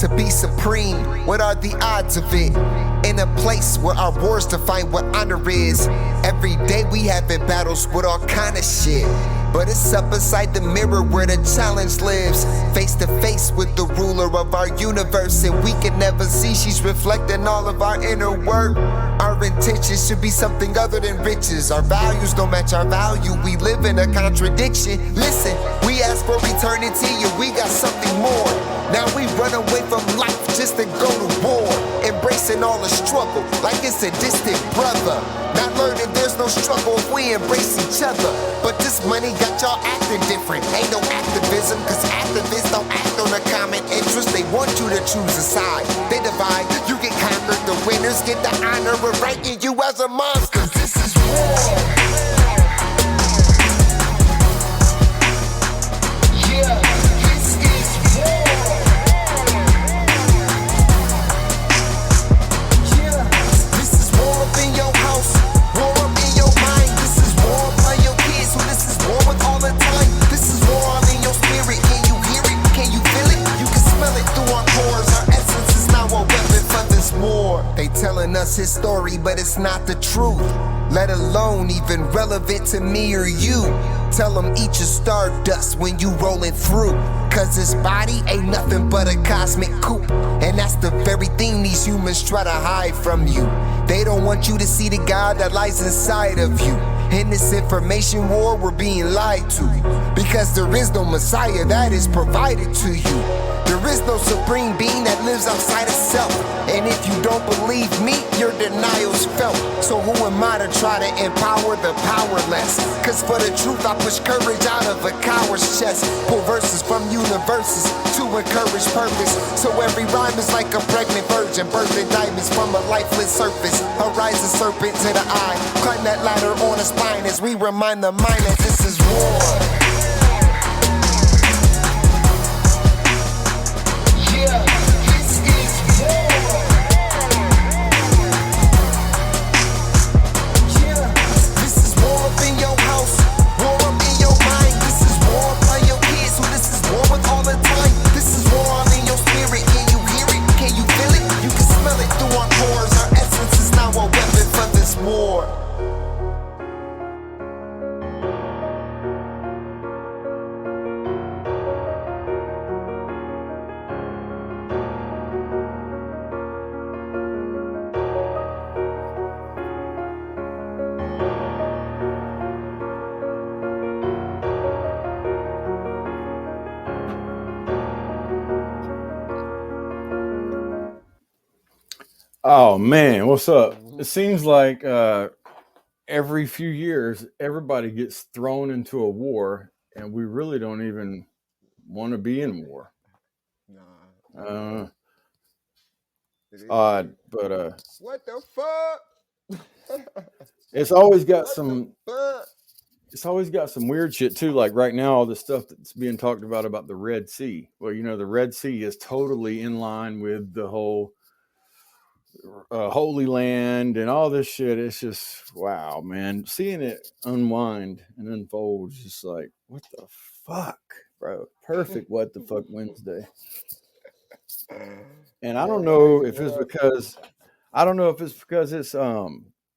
To be supreme, what are the odds of it? In a place where our wars define what honor is. Every day we having battles with all kind of shit. But it's up inside the mirror where the challenge lives. Face to face with the ruler of our universe, and we can never see she's reflecting all of our inner work. Our intentions should be something other than riches. Our values don't match our value. We live in a contradiction. Listen, we ask for eternity and we got something more. Now we run away from life just to go to war. Embracing all the struggle like it's a distant brother. Not learning there's no struggle if we embrace each other. But this money got y'all acting different. Ain't no activism, cause activists don't act on a common interest. They want you to choose a side. They divide, you get conquered. The winners get the honor of ranking you as a monster. Cause this is war. They telling us his story, but it's not the truth. Let alone even relevant to me or you. Tell them eat your stardust when you rolling through. Cause his body ain't nothing but a cosmic coupe. And that's the very thing these humans try to hide from you. They don't want you to see the God that lies inside of you. In this information war, we're being lied to. Because there is no Messiah that is provided to you. There is no supreme being that lives outside of self. And if you don't believe me, your denial's felt. So who am I to try to empower the powerless? Cause for the truth, I push courage out of a coward's chest. Pull verses from universes to encourage purpose. So every rhyme is like a pregnant virgin, birthing diamonds from a lifeless surface. A rising serpent to the eye. Climb that ladder on a spine as we remind the mind that this is war. Oh man, what's up? It seems like every few years, everybody gets thrown into a war, and we really don't even want to be in war. Nah, Uh, it it's is. odd, but What the fuck? it's always got What the some. fuck? It's always got some weird shit too. Like right now, all the stuff that's being talked about the Red Sea. Well, the Red Sea is totally in line with the whole Holy Land and all this shit. It's just wow, man. Seeing it unwind and unfold is just like what the fuck, bro. Perfect. What the fuck Wednesday. And I don't Man, know hey, if what it's up? because I don't know if it's because it's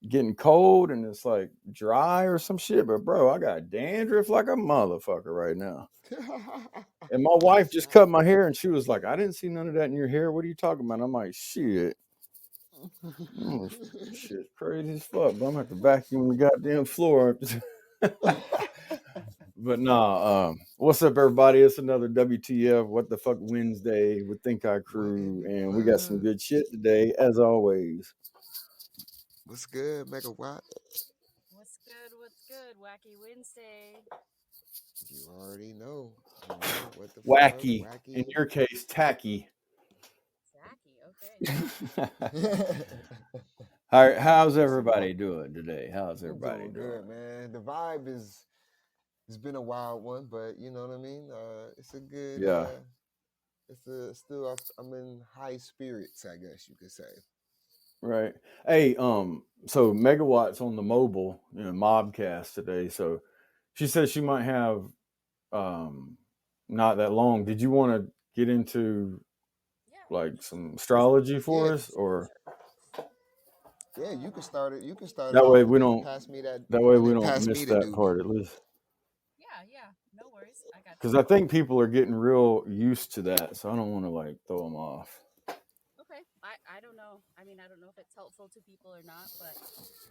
getting cold and it's like dry or some shit, but bro, I got dandruff like a motherfucker right now. And my wife That's just not. cut my hair and she was like, I didn't see none of that in your hair. What are you talking about? I'm like, shit. Mm, shit's crazy as fuck, but I'm gonna have to vacuum the goddamn floor. But nah, what's up, everybody? It's another WTF What the Fuck Wednesday with Think I What in Crew, the and we got some world? good shit today, as always. What's good, Megawatt? What's good? What's good? Wacky Wednesday. You already know. You know what the fuck? Wacky, in Wacky. your case, tacky. Zacky, okay. How's It's a everybody doing today? How's I'm everybody doing doing? good, man. The vibe is it's been a wild one, but you know what I mean. It's a good. Yeah, It's a still. I'm in high spirits, I guess you could say. right. Hey, so Megawatts on the mobile, Mobcast today. So she said she might have um not that long. Did you want to get into Yeah, like some astrology Yeah, for us, or yeah. You can start it. You can start it that way off, we and then don't pass me that, that way and we then don't pass miss me the that duty. part at least? yeah. No worries. I got Because you. I think people are getting real used to that, so I don't want to like throw them off. Okay. I don't know. I mean, I don't know if it's helpful to people or not, but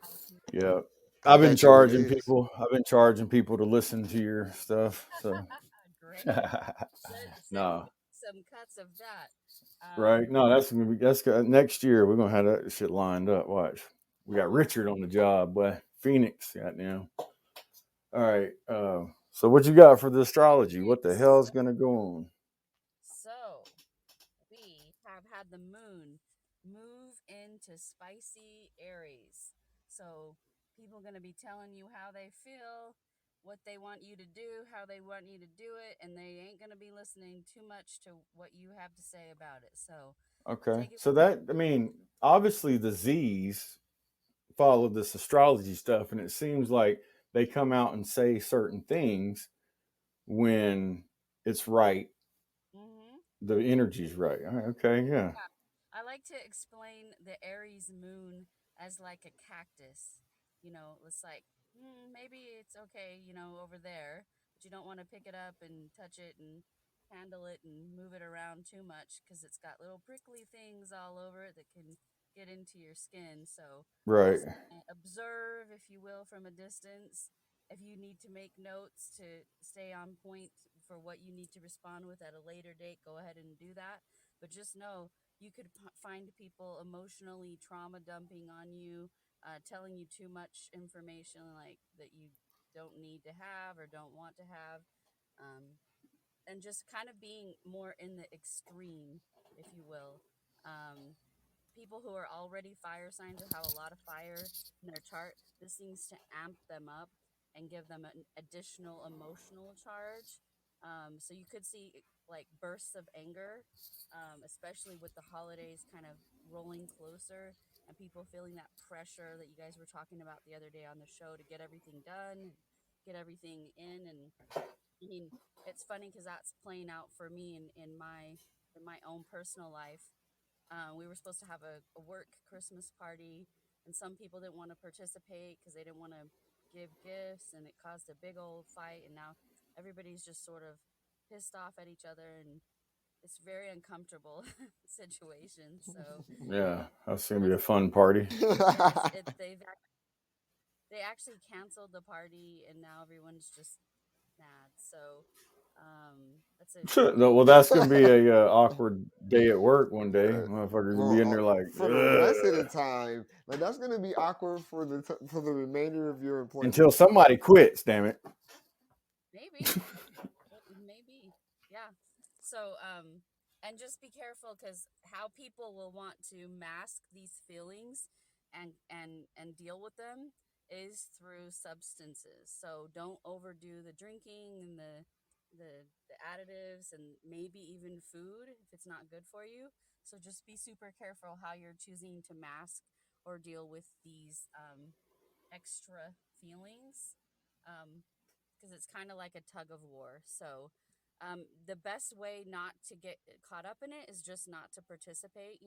I can. Yeah, I I've been bet you it charging is. people. I've been charging people to listen to your stuff. So Great. Send no, me some cuts of that. right? No, that's gonna be next year. We're gonna have that shit lined up. Watch, we got Oh, Richard on the job, boy. Phoenix, goddamn. All right. So what you got for the astrology? What the Phoenix. hell's gonna go on? So we have had the moon move into spicy Aries. So people going to be telling you how they feel, what they want you to do, how they want you to do it, and they ain't going to be listening too much to what you have to say about it. So Okay. take it So that I mean, obviously the Z's follow this astrology stuff, and it seems like they come out and say certain things when it's right. with. Mm-hmm. The energy's right. All right, okay. Yeah. Yeah. I like to explain the Aries moon as like a cactus. It's like, maybe it's okay, over there, but you don't want to pick it up and touch it and handle it and move it around too much because it's got little prickly things all over it that can get into your skin. So Right. just observe, if you will, from a distance. If you need to make notes to stay on point for what you need to respond with at a later date, go ahead and do that, but just know you could find people emotionally trauma dumping on you, telling you too much information like that you don't need to have or don't want to have, um, and just kind of being more in the extreme, if you will. Um, People who are already fire signs or have a lot of fire in their chart, this seems to amp them up and give them an additional emotional charge. So you could see like bursts of anger, especially with the holidays kind of rolling closer and people feeling that pressure that you guys were talking about the other day on the show to get everything done, get everything in. And I mean, it's funny because that's playing out for me in my own personal life. We were supposed to have a work Christmas party, and some people didn't want to participate because they didn't want to give gifts, and it caused a big old fight. And now everybody's just sort of pissed off at each other, and it's very uncomfortable situation. So Yeah. That's gonna be that's a fun party. yeah, they actually canceled the party, and now everyone's just mad. So That's a No, well, that's gonna be a awkward day at work one day. Motherfuckers will be in there like, for the rest of the time, like that's gonna be awkward for for the remainder of your employment. until somebody quits. Damn it. maybe. Maybe. Yeah. So, and just be careful because how people will want to mask these feelings and deal with them is through substances. So don't overdo the drinking and the additives and maybe even food if it's not good for you. So just be super careful how you're choosing to mask or deal with these extra feelings. Because it's kind of like a tug of war. So, the best way not to get caught up in it is just not to participate.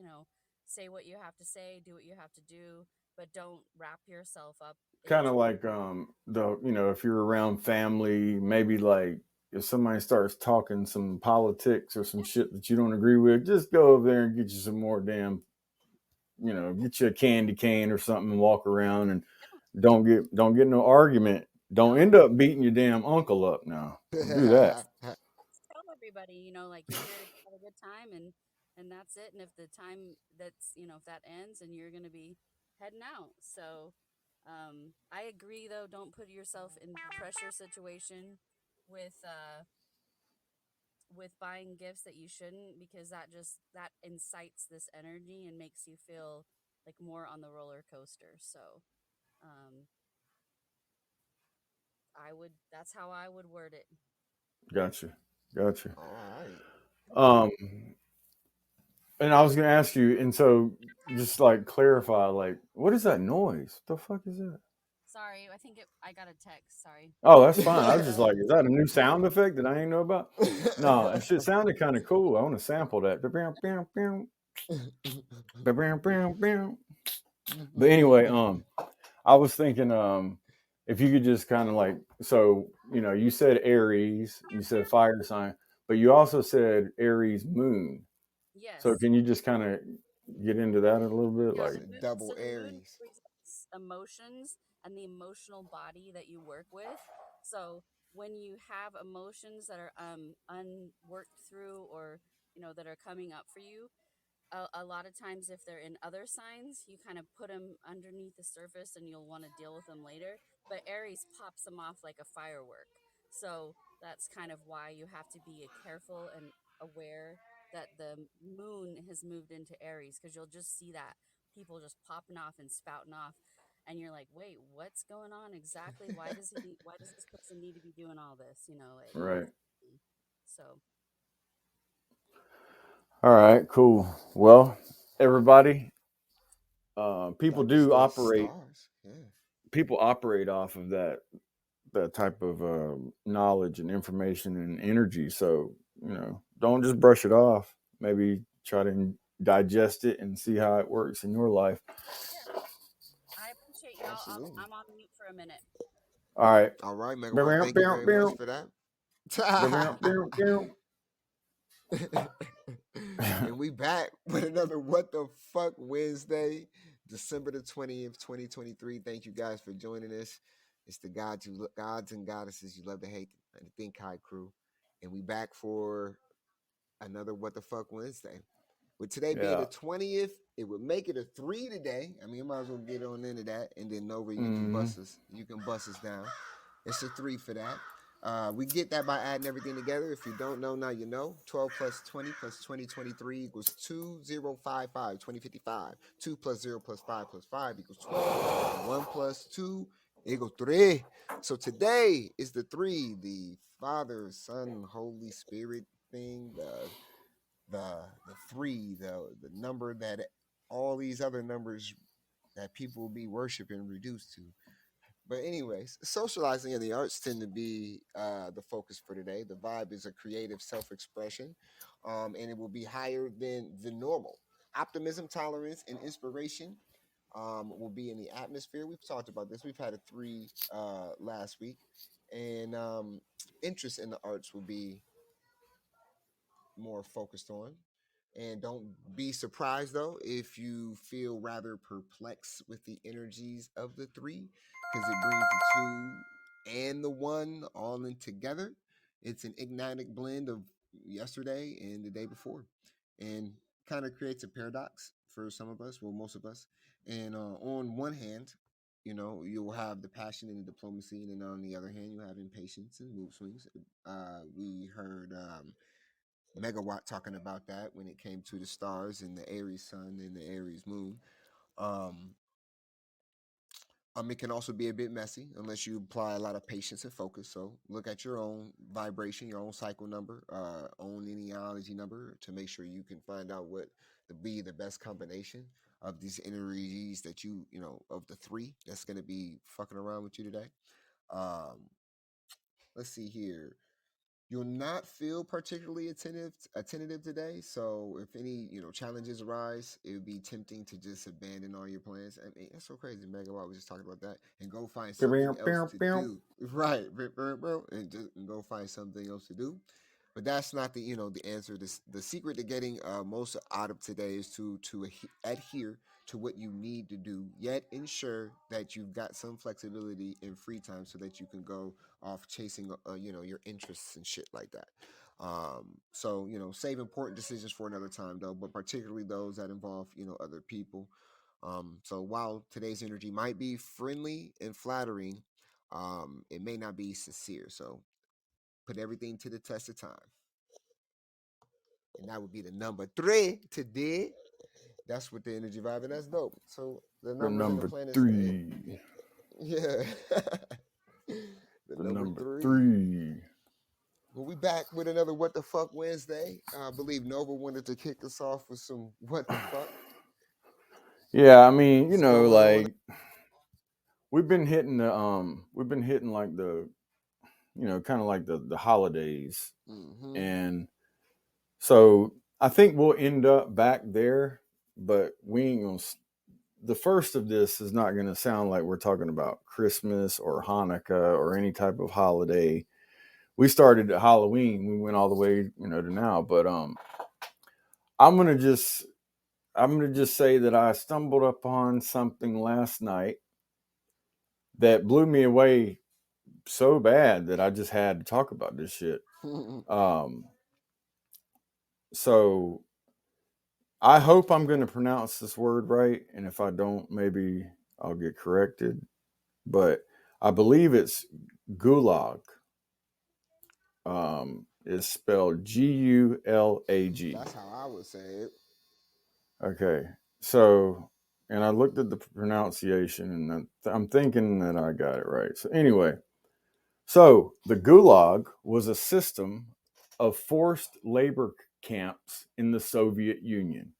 Say what you have to say, do what you have to do, but don't wrap yourself up Kind of into. like if you're around family, maybe like if somebody starts talking some politics or some shit that you don't agree with, just go over there and get you some more damn, get you a candy cane or something and walk around and don't get no argument. Don't end up beating your damn uncle up now. Don't do that. Tell everybody, like you're here to have a good time and that's it. And if the time if that ends and you're going to be heading out. So, I agree though. Don't put yourself in pressure situation with, with buying gifts that you shouldn't because that incites this energy and makes you feel like more on the roller coaster. So, um, that's how I would word it. Gotcha. All right. Um, and I was gonna ask you, and so just like clarify, like, what is that noise? What the fuck is that? Sorry, I got a text. Sorry. Oh, that's fine. I was just like, is that a new sound effect that I ain't know about? No, that shit sounded kind of cool. I want to sample that. But anyway, I was thinking, if you could just kind of like, so you said Aries, you said fire sign, but you also said Aries moon. So Yes. can you just kind of get into that a little bit, Yeah, like? It's a double the moon Aries. represents emotions and the emotional body that you work with. So when you have emotions that are unworked through or that are coming up for you, a lot of times if they're in other signs you kind of put them underneath the surface and you'll want to deal with them later, but Aries pops them off like a firework. So that's kind of why you have to be careful and aware that the moon has moved into Aries because you'll just see that people just popping off and spouting off and you're like, wait, what's going on exactly? Why does this person need to be doing all this, Right. so All right, cool. Well, everybody, people That was do the operate. stars. Yeah. People operate off of that type of knowledge and information and energy. So don't just brush it off. Maybe try to digest it and see how it works in your life. yeah, I appreciate y'all. Absolutely. I'm on mute for a minute. All right. All right, Megawatt. Thank you very much for that. And we back with another What the Fuck Wednesday, December the 20th, 2023. Thank you guys for joining us. It's the gods and goddesses you love to hate, the Think High crew. And we back for another What the Fuck Wednesday. With today being the 20th, it would make it a 3 today. I mean, you might as well get on into that. And then Nova, you can bust us. You can bust us down. It's a 3 for that. We get that by adding everything together. If you don't know, now you know. 12 plus 20 plus 2023 equals 2055, 2055. 2 plus 0 plus 5 plus 5 equals 12. And 1 plus 2 equals 3. So today is the 3, the Father, Son, Holy Spirit thing, the 3, the number that all these other numbers that people will be worshiping reduced to. But anyways, socializing and the arts tend to be the focus for today. The vibe is a creative self-expression, and it will be higher than the normal. Optimism, tolerance, and inspiration will be in the atmosphere. We've talked about this. We've had a 3 last week, and interest in the arts will be more focused on. And don't be surprised though if you feel rather perplexed with the energies of the 3, because it brings the 2 and the 1 all in together. It's an ignitic blend of yesterday and the day before, and kind of creates a paradox for some of us, well, most of us. And on one hand, you'll have the passion and the diplomacy, and then on the other hand, you have impatience and mood swings. We heard Megawatt talking about that when it came to the stars and the Aries sun and the Aries moon. Um, it can also be a bit messy unless you apply a lot of patience and focus. So look at your own vibration, your own cycle number, own lineology number to make sure you can find out what to be the best combination of these energies that of the three that's going to be fucking around with you today. Um, let's see here. You'll not feel particularly attentive today. So if any challenges arise, it would be tempting to just abandon all your plans. I mean, that's so crazy. Megawatt was just talking about that, and go find something else to do. Right, and go find something else to do. But that's not the answer. The secret to getting most out of today is to adhere to what you need to do, yet ensure that you've got some flexibility and free time so that you can go off chasing your interests and shit like that. So save important decisions for another time though, but particularly those that involve other people. So while today's energy might be friendly and flattering, it may not be sincere. So put everything to the test of time. And that would be the number 3 today. That's what the energy vibe, and that's dope. So the The numbers and the number planets. 3. Yeah. The number 3. 3. Well, we back with another What the Fuck Wednesday. I believe Nova wanted to kick us off with some What the Fuck. Yeah, I mean, What's going on? like we've been hitting like the kind of like the holidays. Mm-hmm. And so I think we'll end up back there, but we ain't gonna. The first of this is not going to sound like we're talking about Christmas or Hanukkah or any type of holiday. We started at Halloween, we went all the way, to now. But I'm gonna just say that I stumbled upon something last night that blew me away so bad that I just had to talk about this shit. So I hope I'm going to pronounce this word right, and if I don't, maybe I'll get corrected. But I believe it's gulag. It's spelled Gulag. That's how I would say it. Okay, so and I looked at the pronunciation, and I'm thinking that I got it right. So anyway, so the Gulag was a system of forced labor camps in the Soviet Union.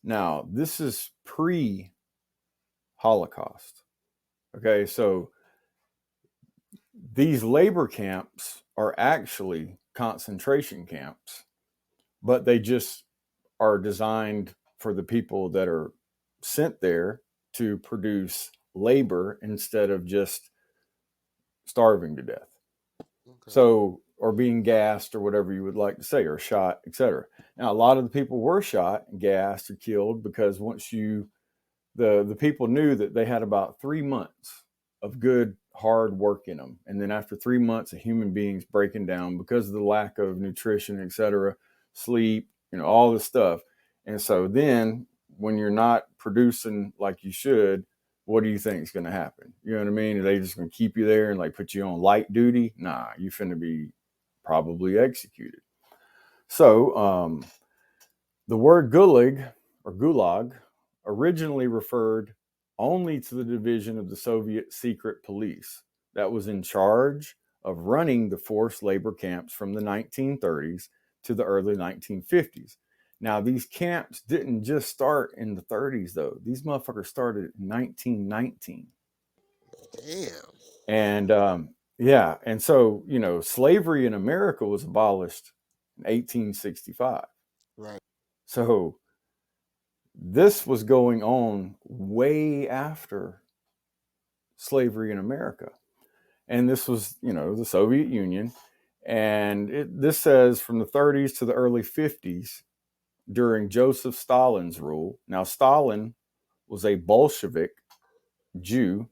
Now, this is pre-Holocaust. Okay, so these labor camps are actually concentration camps, but they just are designed for the people that are sent there to produce labor instead of just starving to death. Okay. So, or being gassed or whatever you would like to say, or shot, etc. Now, a lot of the people were shot, gassed, or killed because once the people knew that they had about 3 months of good hard work in them, and then after 3 months of human beings breaking down because of the lack of nutrition, etc., sleep, all this stuff. And so then when you're not producing like you should, what do you think is going to happen? You know what I mean? Are they just going to keep you there and like put you on light duty? Nah, you finna be probably executed. So the word gulag originally referred only to the division of the Soviet secret police that was in charge of running the forced labor camps from the 1930s to the early 1950s. Now, these camps didn't just start in the 30s, though. These motherfuckers started in 1919. Damn. And yeah, and so, slavery in America was abolished in 1865. Right. So this was going on way after slavery in America. And this was, the Soviet Union. And this says from the 30s to the early 50s during Joseph Stalin's rule. Now, Stalin was a Bolshevik Jew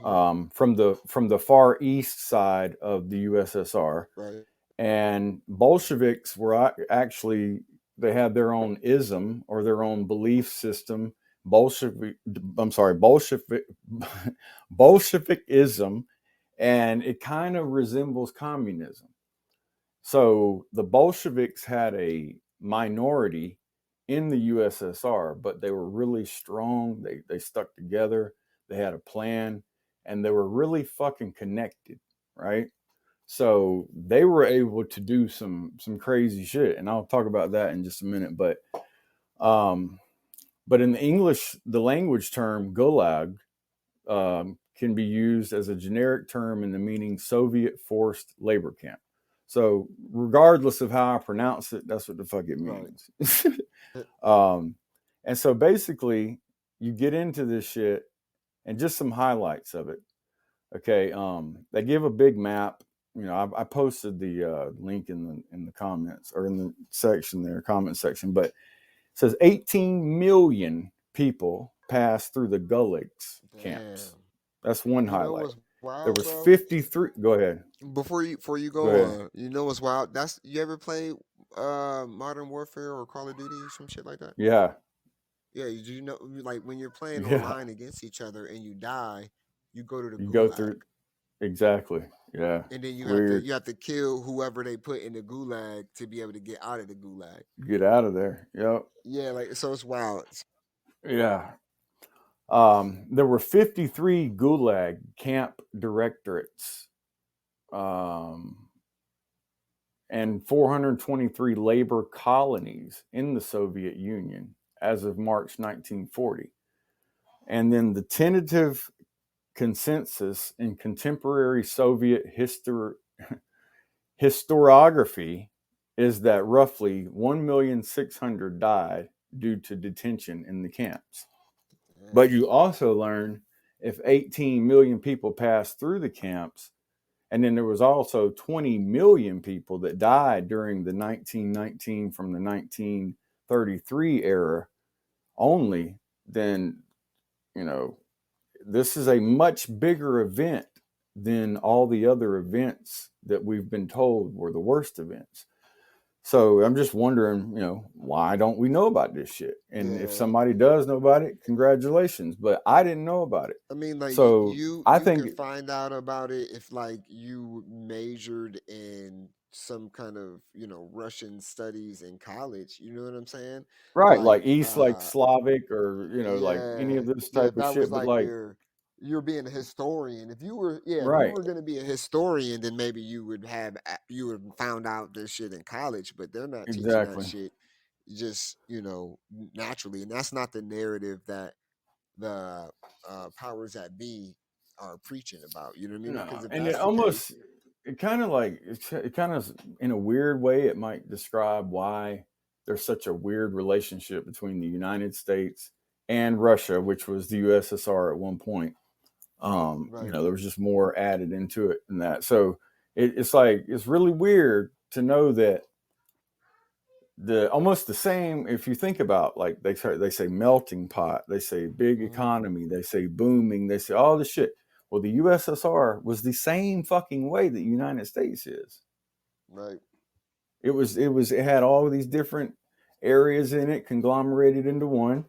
from the far east side of the USSR. Right. And Bolsheviks were actually, they had their own ism or their own belief system. Bolshevikism, and it kind of resembles communism. So the Bolsheviks had a minority in the USSR, but they were really strong. They stuck together. They had a plan, and they were really fucking connected, right? So they were able to do some crazy shit, and I'll talk about that in just a minute. Um, but in the English, the language term gulag can be used as a generic term in the meaning Soviet forced labor camp. So regardless of how I pronounce it, that's what the fuck it means. And so basically, you get into this shit, and just some highlights of it. Okay, they give a big map. You know, I posted the link in the comments or in the section there, comment section. But it says 18 million people passed through the gulags camps. That's one highlight. What's wild, There was bro? 53. Go ahead. Before you go on, you know what's wild? That's you ever play Modern Warfare or Call of Duty or some shit like that? Yeah. Yeah, you know, like when you're playing Yeah. online against each other and you die, you go to the You go gulag, through. Exactly. Yeah. and then It's weird. you have to kill whoever they put in the gulag to be able to get out of the gulag. Get out of there. Yep. Yeah, like so it's wild. Yeah. There were 53 gulag camp directorates. And 423 labor colonies in the Soviet Union as of March 1940. And then the tentative consensus in contemporary Soviet historiography is that roughly 1,600,000 died due to detention in the camps. But you also learn if 18 million people passed through the camps, and then there was also 20 million people that died during the 1919 from the 1933 era only, then, you know, this is a much bigger event than all the other events that we've been told were the worst events. So I'm just wondering, you know, why don't we know about this shit? And if somebody does know about it, congratulations. But I didn't know about it. I mean, like So I you think could find out about it if like you majored in some kind of Russian studies in college. You know what I'm saying? right, like Like East, like Slavic, or like any yeah, of this yeah. type of That was shit. But like like, you're being a historian. If you right, were gonna be a historian, then maybe you would have found out this shit in college. But they're not teaching that exactly. shit just naturally, and that's not the narrative that the powers that be are preaching about. You know what I mean? Because No, if and it that's the case, almost, it kind of like, it kind of, in a weird way, it might describe why there's such a weird relationship between the United States and Russia, which was the USSR at one point. right, There was just more added into it than that. So it's like, it's really weird to know that almost the same, if you think about, like, they say melting pot, they say big economy, they say booming, they say all this shit. Well, the USSR was the same fucking way that the United States is. right, It had all of these different areas in it conglomerated into one.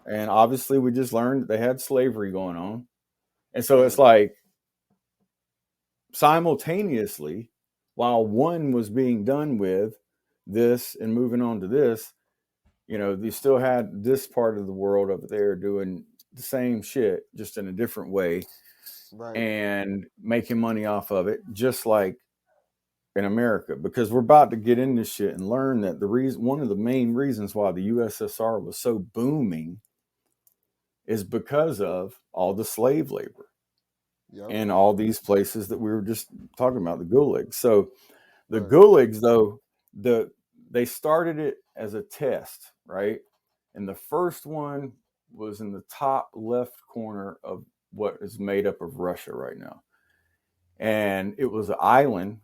And obviously we just learned that they had slavery going on. And so it's right, like, simultaneously, while one was being done with this and moving on to this, they still had this part of the world over there doing the same shit, just in a different way, right. and making money off of it, just like in America. Because we're about to get in this shit and learn that one of the main reasons why the USSR was so booming is because of all the slave labor Yep. and all these places that we were just talking about, the gulags. So the Right. gulags, though, they started it as a test, right? And the first one was in the top left corner of what is made up of Russia right now, and it was an island.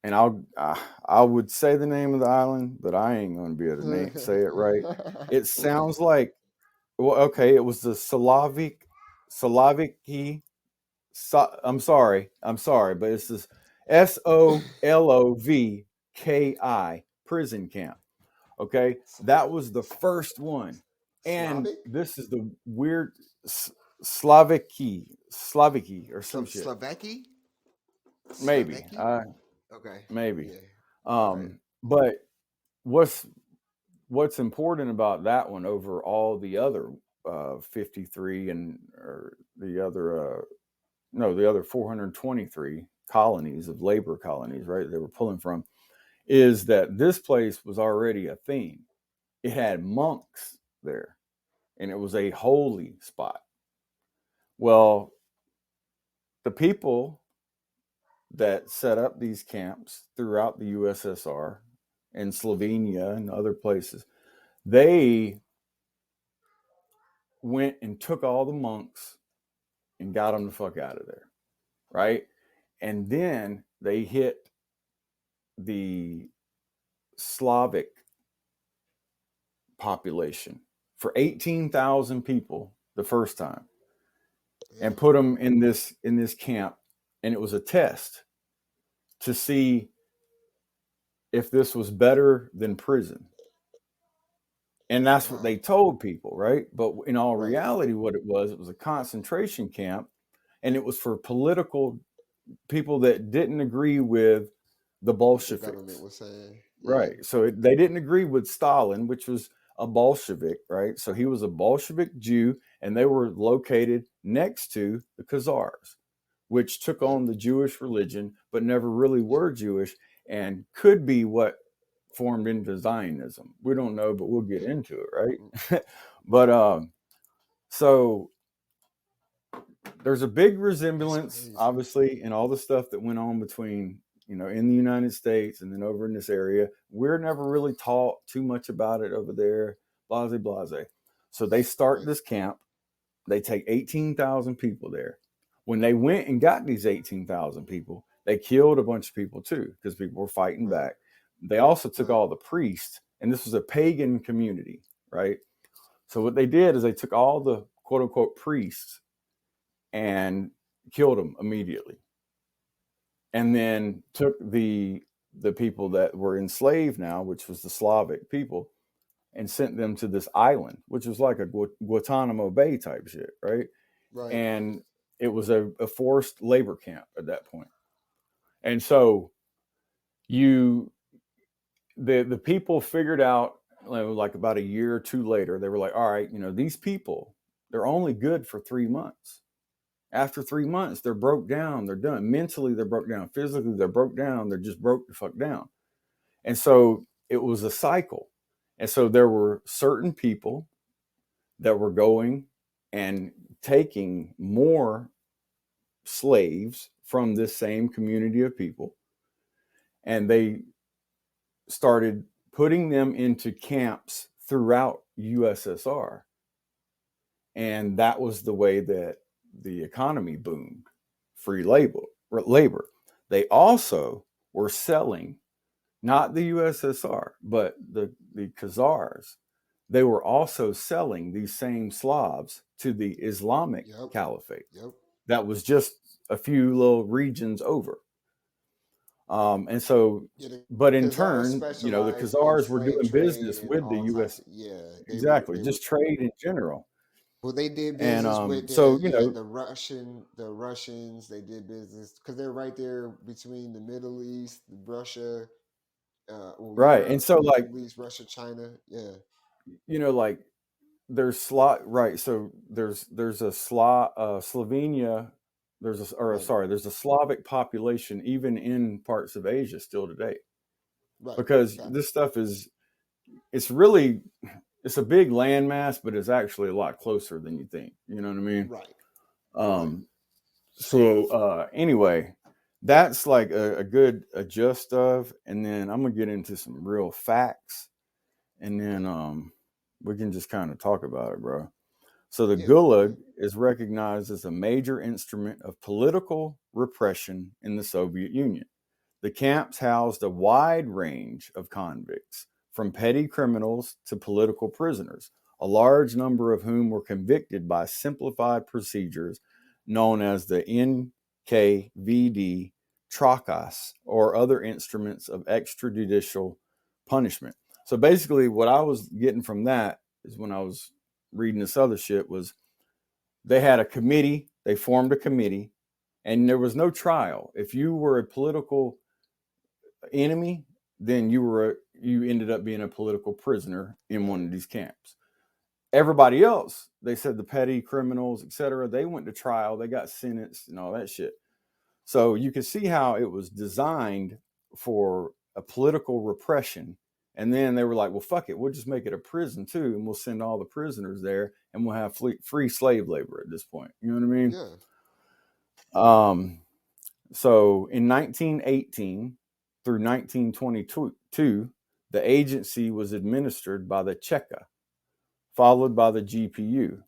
And I would say the name of the island, but I ain't going to be able to say it right. It sounds like, well, okay, it was the Slavic I'm sorry, but it's this Solovki prison camp. Okay, that was the first one, and Slavic this is the weird Slaviki or some shit. Slovaki Maybe, Slovaki. Okay. maybe. Yeah. All right. But what's important about that one over all the other 53 and or the other the other 423 colonies of labor colonies, right? They were pulling from, is that this place was already a thing. It had monks there, and it was a holy spot. Well, the people that set up these camps throughout the USSR and Slovenia and other places, they went and took all the monks and got them the fuck out of there, right? And then they hit the Slavic population for 18,000 people the first time and put them in this camp, and it was a test to see if this was better than prison. And that's what they told people, right? But in all reality, what it was a concentration camp, and it was for political people that didn't agree with the Bolsheviks. The government was saying. Yeah. Right. So they didn't agree with Stalin, which was a Bolshevik, right? So he was a Bolshevik Jew, and they were located next to the Khazars, which took on the Jewish religion, but never really were Jewish and could be what formed into Zionism. We don't know, but we'll get into it, right? But so there's a big resemblance, obviously, in all the stuff that went on between, in the United States and then over in this area. We're never really taught too much about it over there, blase, blase. So they start this camp. They take 18,000 people there. When they went and got these 18,000 people, they killed a bunch of people too, because people were fighting back. They also took all the priests, and this was a pagan community, right? So what they did is they took all the quote unquote priests and killed them immediately. And then took the people that were enslaved now, which was the Slavic people, and sent them to this island, which was like a Guantanamo Bay type shit, right? Right. And it was a forced labor camp at that point. And so the people figured out, like about a year or two later, they were like, all right, these people, they're only good for 3 months. After 3 months, they're broke down. They're done. Mentally, they're broke down. Physically, they're broke down. They're just broke the fuck down. And so it was a cycle. And so there were certain people that were going and taking more slaves from this same community of people. And they started putting them into camps throughout USSR. And that was the way that the economy boomed. Free labor. They also were selling, not the USSR, but the Khazars. They were also selling these same Slavs to the Islamic Caliphate. That was just a few little regions over. And so, but in turn, the Khazars were doing business with the U.S. Exactly, just trade in general. Well, they did business with the Russians. They did business because they're right there between the Middle East, Russia, right, Europe, and so like Middle East, Russia, China, like there's right. So there's a Slovenia. There's a Slavic population even in parts of Asia still today, because this stuff it's a big landmass, but it's actually a lot closer than you think. You know what I mean? Right. So anyway, that's like a good adjust of, and then I'm gonna get into some real facts, and then we can just kind of talk about it, bro. So the Gulag is recognized as a major instrument of political repression in the Soviet Union. The camps housed a wide range of convicts, from petty criminals to political prisoners, a large number of whom were convicted by simplified procedures known as the NKVD trocas, or other instruments of extrajudicial punishment. So basically, what I was getting from that is, when I was reading this other shit, was they had a committee, they formed a committee, and there was no trial. If you were a political enemy, then you ended up being a political prisoner in one of these camps. Everybody else, they said the petty criminals, etc., they went to trial, they got sentenced and all that shit. So you can see how it was designed for a political repression. And then they were like, well, fuck it, we'll just make it a prison too, and we'll send all the prisoners there, and we'll have free slave labor at this point. You know what I mean? Yeah. So in 1918 through 1922, the agency was administered by the Cheka, followed by the GPU,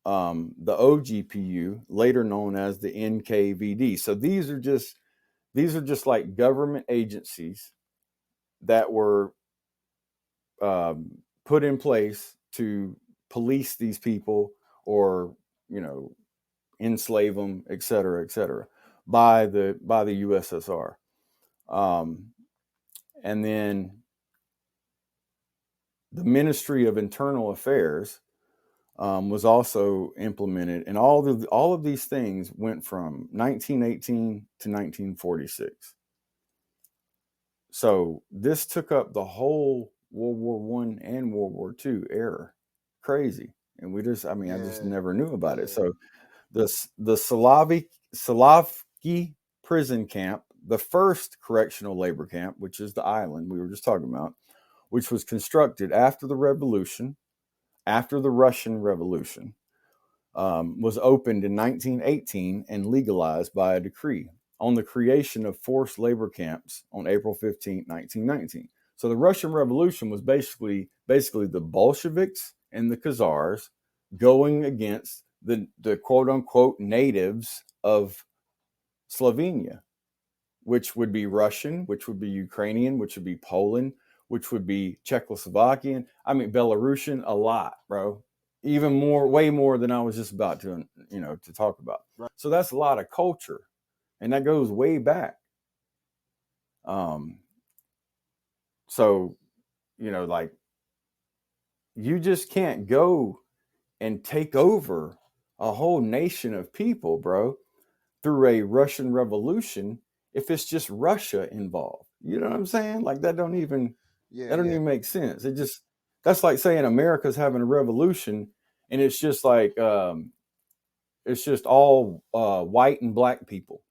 the OGPU, later known as the NKVD. So these are just like government agencies that were put in place to police these people, or, you know, enslave them, et cetera, by the USSR. And then the Ministry of Internal Affairs was also implemented, and all of these things went from 1918 to 1946. So this took up the whole World War I and World War II era. Crazy. And I just never knew about it. So the Slavki prison camp, the first correctional labor camp, which is the island we were just talking about, which was constructed after the revolution, after the Russian Revolution, was opened in 1918 and legalized by a decree on the creation of forced labor camps on April 15, 1919. So the Russian Revolution was basically the Bolsheviks and the Khazars going against the quote unquote natives of Slovenia, which would be Russian, which would be Ukrainian, which would be Poland, which would be Czechoslovakian. I mean, Belarusian, a lot, bro. Even more, way more than I was just about to, to talk about. Right. So that's a lot of culture, and that goes way back. So, like, you just can't go and take over a whole nation of people, bro, through a Russian Revolution if it's just Russia involved. You know what I'm saying? Like, that don't even make sense. That's like saying America's having a revolution and it's just like it's just all white and black people.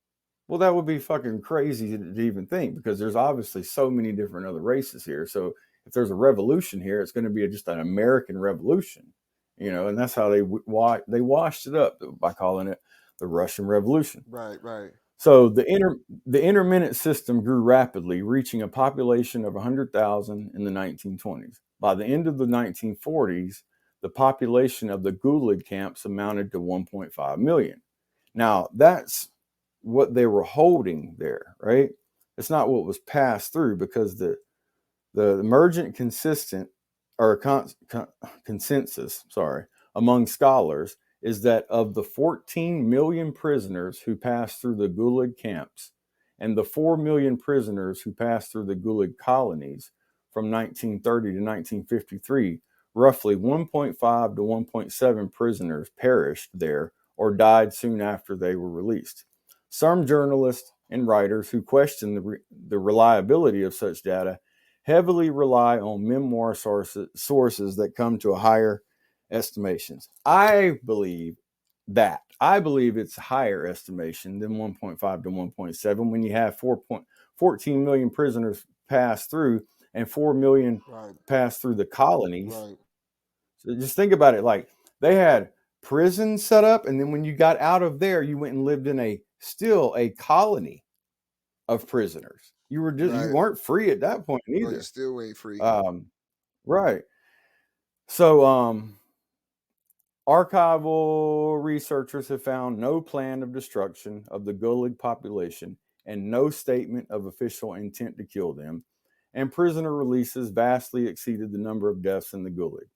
Well, that would be fucking crazy to even think, because there's obviously so many different other races here. So if there's a revolution here, it's going to be just an American revolution, and that's how they washed it up by calling it the Russian Revolution. Right. So the intermittent system grew rapidly, reaching a population of 100,000 in the 1920s. By the end of the 1940s, the population of the Gulag camps amounted to 1.5 million. Now, that's what they were holding there, right? It's not what was passed through, because the emergent consensus among scholars is that of the 14 million prisoners who passed through the Gulag camps and the 4 million prisoners who passed through the Gulag colonies from 1930 to 1953, roughly 1.5 to 1.7 prisoners perished there or died soon after they were released. Some journalists and writers who question the reliability of such data heavily rely on memoir sources that come to a higher estimations. I believe it's higher estimation than 1.5 to 1.7 when you have 14 million prisoners pass through and 4 million pass through the colonies. Right. So just think about it. Like, they had prisons set up, and then when you got out of there, you went and lived in still a colony of prisoners. You weren't free at that point either. No, you still ain't free. Right. So archival researchers have found no plan of destruction of the Gulag population and no statement of official intent to kill them, and prisoner releases vastly exceeded the number of deaths in the Gulag.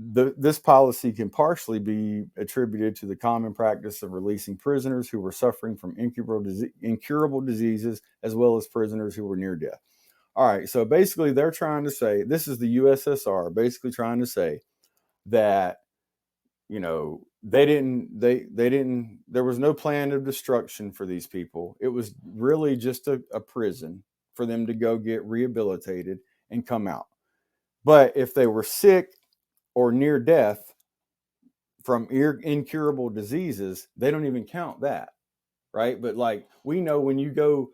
This policy can partially be attributed to the common practice of releasing prisoners who were suffering from incurable diseases, as well as prisoners who were near death. All right, so basically they're trying to say, this is the USSR basically trying to say that, you know, they didn't, there was no plan of destruction for these people. It was really just a prison for them to go get rehabilitated and come out. But if they were sick or near death from incurable diseases, they don't even count that, right? But like, we know when you go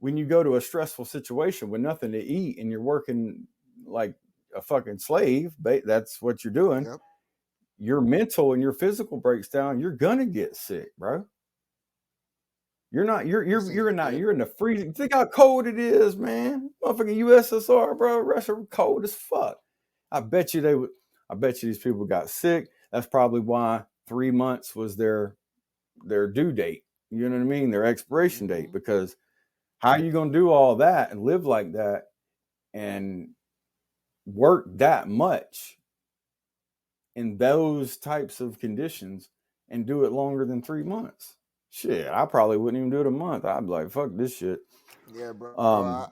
to a stressful situation with nothing to eat and you're working like a fucking slave, that's what you're doing. Yep. Your mental and your physical breaks down, you're gonna get sick, bro. You're not. You're not. You're in the freezing. Think how cold it is, man. Motherfucking USSR, bro. Russia cold as fuck. I bet you these people got sick. That's probably why 3 months was their due date. You know what I mean? Their expiration date. Because how are you gonna do all that and live like that and work that much in those types of conditions and do it longer than 3 months? Shit, I probably wouldn't even do it a month. I'd be like, fuck this shit. Yeah, bro. Um,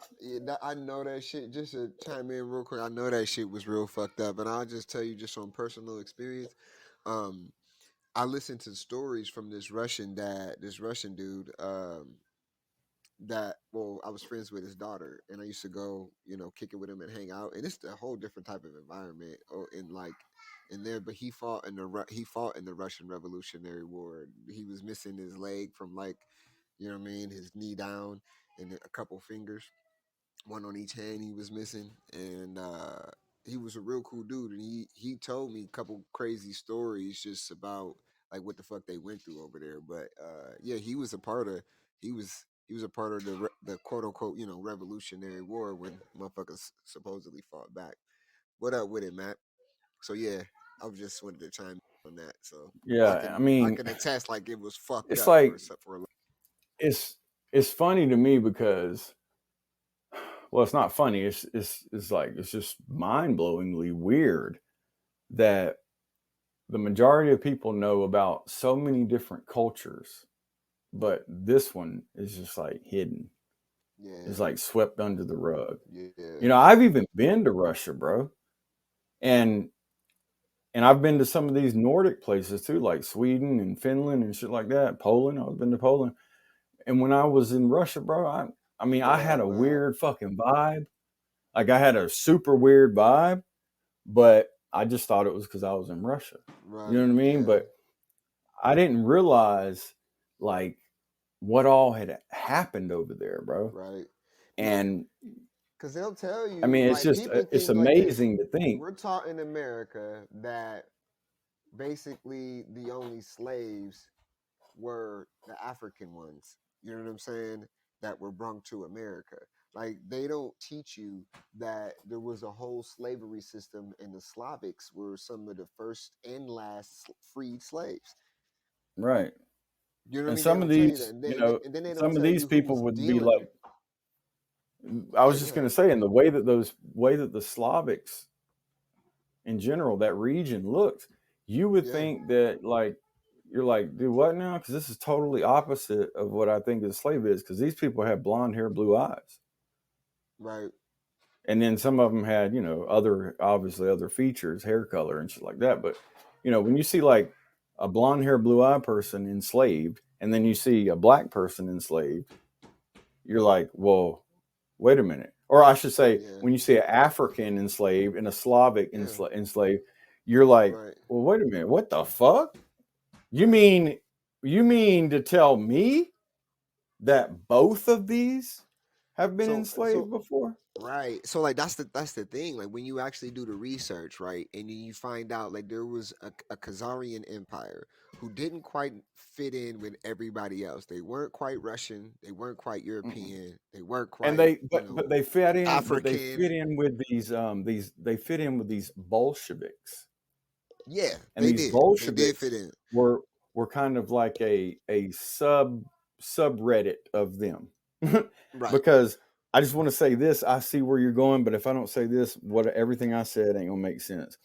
I know that shit. Just to chime in real quick, I know that shit was real fucked up, and I'll just tell you, just from personal experience. Um, I listened to stories from this Russian dude. That well, I was friends with his daughter, and I used to go, kick it with him and hang out, and it's a whole different type of environment, in there. But he fought in the Russian Revolutionary War. He was missing his leg from, like, you know what I mean, his knee down, and a couple fingers, one on each hand he was missing, and he was a real cool dude, and he told me a couple crazy stories just about like what the fuck they went through over there. But yeah, he was a part of the quote unquote, Revolutionary War when motherfuckers supposedly fought back. What up with it, Matt? So yeah, I was just wanted to chime in on that. So I yeah, can I I mean, can attest, like, it was fucked it's up like for a. it's it's funny to me because, well, it's not funny. It's like it's just mind blowingly weird that the majority of people know about so many different cultures, but this one is just like hidden. Yeah, It's like swept under the rug. yeah, You know, I've even been to Russia, bro, and I've been to some of these Nordic places too, like Sweden and Finland and shit like that. Poland, I've been to Poland, and when I was in Russia, bro, I mean, I had yeah, a man. weird fucking vibe. Like, I had a super weird vibe, but I just thought it was because I was in Russia. You know Right, what I mean? yeah, But I didn't realize like what all had happened over there, bro. right. Yeah, And because they'll tell I you, mean, it's like, just people it's think like this. amazing to think. We're taught in America that basically the only slaves were the African ones. You know what I'm saying? That were brought to America. Like, they don't teach you that there was a whole slavery system, and the Slavics were some of the first and last freed slaves. Right. You know what I And mean? They some of don't tell you that, these, and, you know, and then they don't some of tell these you who people was would be dealing. like, I Yeah, was go just going ahead. to say, in the way that the Slavics in general, that region looks, you would Yeah, think that, like, you're like, do what now? Because this is totally opposite of what I think a slave is. Because these people have blonde hair, blue eyes, right. and then some of them had, you know, obviously other features, hair color and shit like that. But, you know, when you see like a blonde hair, blue eye person enslaved, and then you see a black person enslaved, you're like, well, wait a minute. Or I should say, Yeah, when you see an African enslaved and a Slavic yeah, enslaved, you're like, right. well, wait a minute, what the fuck? You mean to tell me that both of these have been So enslaved before? right. So, like, that's the thing. Like, when you actually do the research, right, and then you find out, like, there was a Khazarian empire who didn't quite fit in with everybody else. They weren't quite Russian. They weren't quite Mm-mm. European. They weren't And quite, they fit in, African. with they fit in with these Bolsheviks. Yeah, And they these did. They did Bolsheviks fit in. were kind of like a subreddit of them. Right. Because I just want to say this, I see where you're going, but if I don't say this, what everything I said ain't gonna make sense.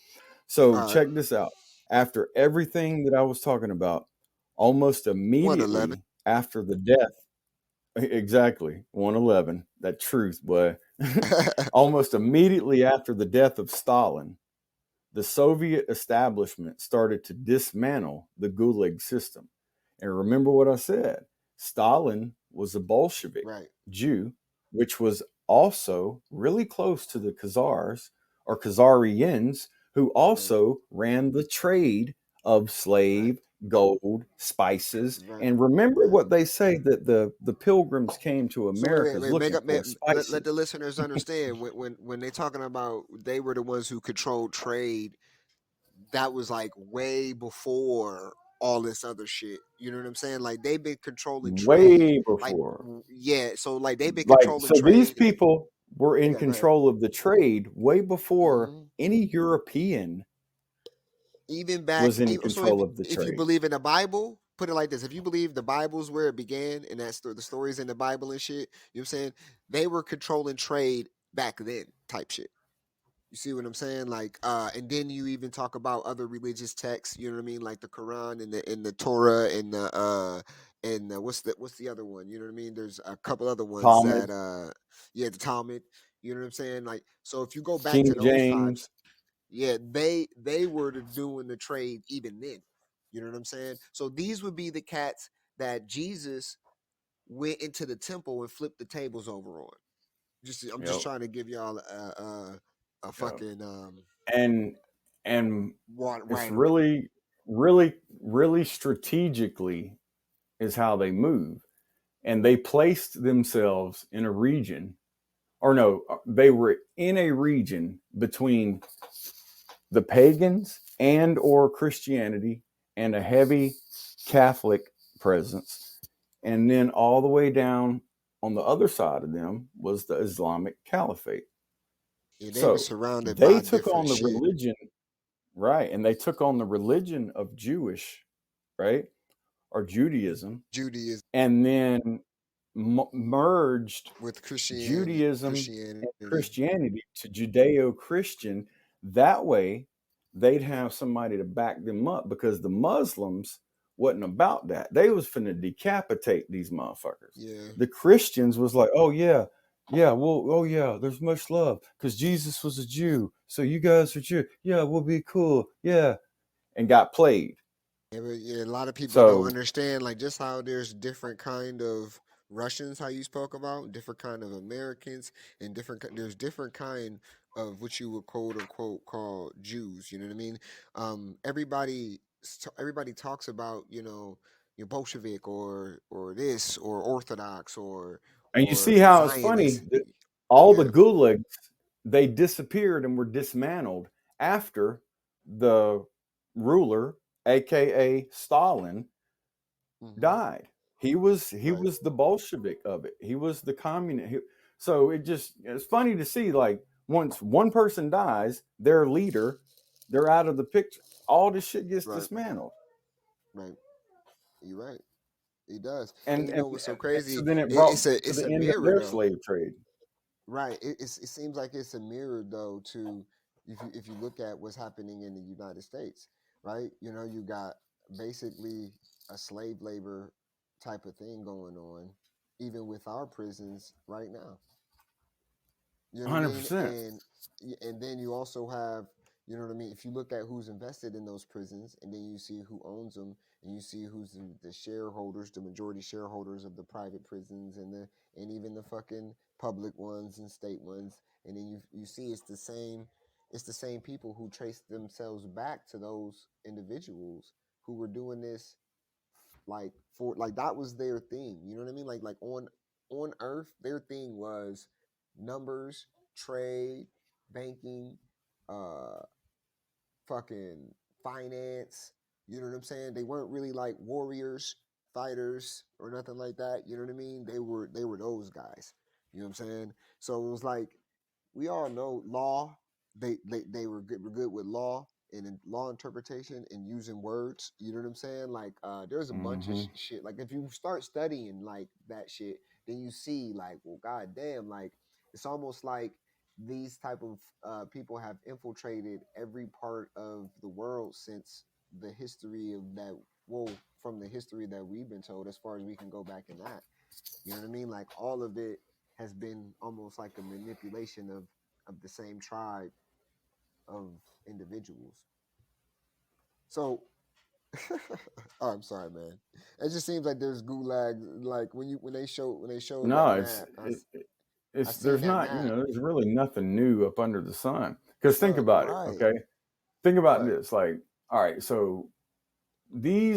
So All right. check this out. After everything that I was talking about, almost 111. immediately after the death, exactly 111, that truth, boy. Almost immediately after the death of Stalin, the Soviet establishment started to dismantle the Gulag system. And remember what I said, Stalin was a Bolshevik Right. Jew, which was also really close to the Khazars or Khazarians, who Right. also ran the trade of Right. slave, gold, spices. Right. And remember Right. what they say, that the pilgrims came to So wait, Americas looking for let the spices. listeners understand when they talking about they were the ones who controlled trade. That was like way before all this other shit. You know what I'm saying? Like they've been controlling trade. Way Like before. yeah, so like they've been Like, controlling so these trade. people were in Yeah, go ahead. control of the trade way before Hmm. any European Even back, was in so control of the if you trade. believe in the Bible, put it like this: if you believe the Bible's where it began, and that's the stories in the Bible and shit, you know what I'm saying? They were controlling trade back then, type shit. You see what I'm saying? Like, and then you even talk about other religious texts. You know what I mean? Like the Quran and the Torah and what's the other one? You know what I mean? There's a couple other ones Talmud, that yeah, the Talmud. You know what I'm saying? Like, so if you go back King to those James. types, yeah, they were doing the trade even then. You know what I'm saying? So these would be the cats that Jesus went into the temple and flipped the tables over on. I'm just Yep, trying to give y'all a yep. fucking And and it's right. really strategically is how they move. And they placed themselves in a region, or no, they were in a region between the pagans and or Christianity and a heavy Catholic presence. And then all the way down on the other side of them was the Islamic Caliphate. Yeah, they were So surrounded they by took different on the shit. religion, right? And they took on the religion of Jewish, right? Or Judaism, Judaism and then merged with Judaism and Christianity. Christianity to Judeo Christian. That way, they'd have somebody to back them up, because the Muslims wasn't about that. They was finna decapitate these motherfuckers. Yeah. The Christians was like, oh yeah, yeah, well, oh yeah, there's much love because Jesus was a Jew, so you guys are Jew. Yeah, we'll be cool. Yeah, and got played. Yeah, but yeah, a lot of people don't So understand like just how there's different kind of Russians, how you spoke about, different kind of Americans, and there's different kind of what you would quote unquote call Jews. You know what I mean? Everybody talks about your Bolshevik or this or Orthodox And you see or how it's funny Zionist. that all the Yeah. gulags, they disappeared and were dismantled after the ruler, aka Stalin, Hmm. died. He Right. was the Bolshevik of it. He was the communist. So it's funny to see, like, once one person dies, their leader, they're out of the picture. All this shit gets Right. dismantled. Right. You're right. He does. And And you and, know what's so and so crazy? then it brought to It's the a end of mirror their though. slave trade. Right. It seems like it's a mirror though to if you look at what's happening in the United States, right? You got basically a slave labor type of thing going on, even with our prisons right now. You know what I mean? 100%. And then you also have, you know what I mean? If you look at who's invested in those prisons, and then you see who owns them, and you see who's the shareholders, the majority shareholders of the private prisons and even the fucking public ones and state ones, and then you see it's the same people who trace themselves back to those individuals who were doing this like for like that was their thing. You know what I mean? Like on Earth, their thing was numbers, trade, banking, uh, fucking finance. You know what I'm saying? They weren't really like warriors, fighters, or nothing like that. You know what I mean? They were those guys. You know what I'm saying? So it was like we all know law. They were good with law and in law interpretation and using words. You know what I'm saying? Like there's a bunch of Hmm. shit. Like if you start studying like that shit, then you see like, well, goddamn, like it's almost like these type of people have infiltrated every part of the world since the history of that. Well, from the history that we've been told, as far as we can go back in that, you know what I mean? Like all of it has been almost like a manipulation of the same tribe of individuals. So, oh, I'm sorry, man. It just seems like there's gulag. Like when they showed that No, map, I it's seen there's that not, map, there's really nothing new up under the sun. Because think bro. about it, Right, okay? Think about right. this. Like, all right, so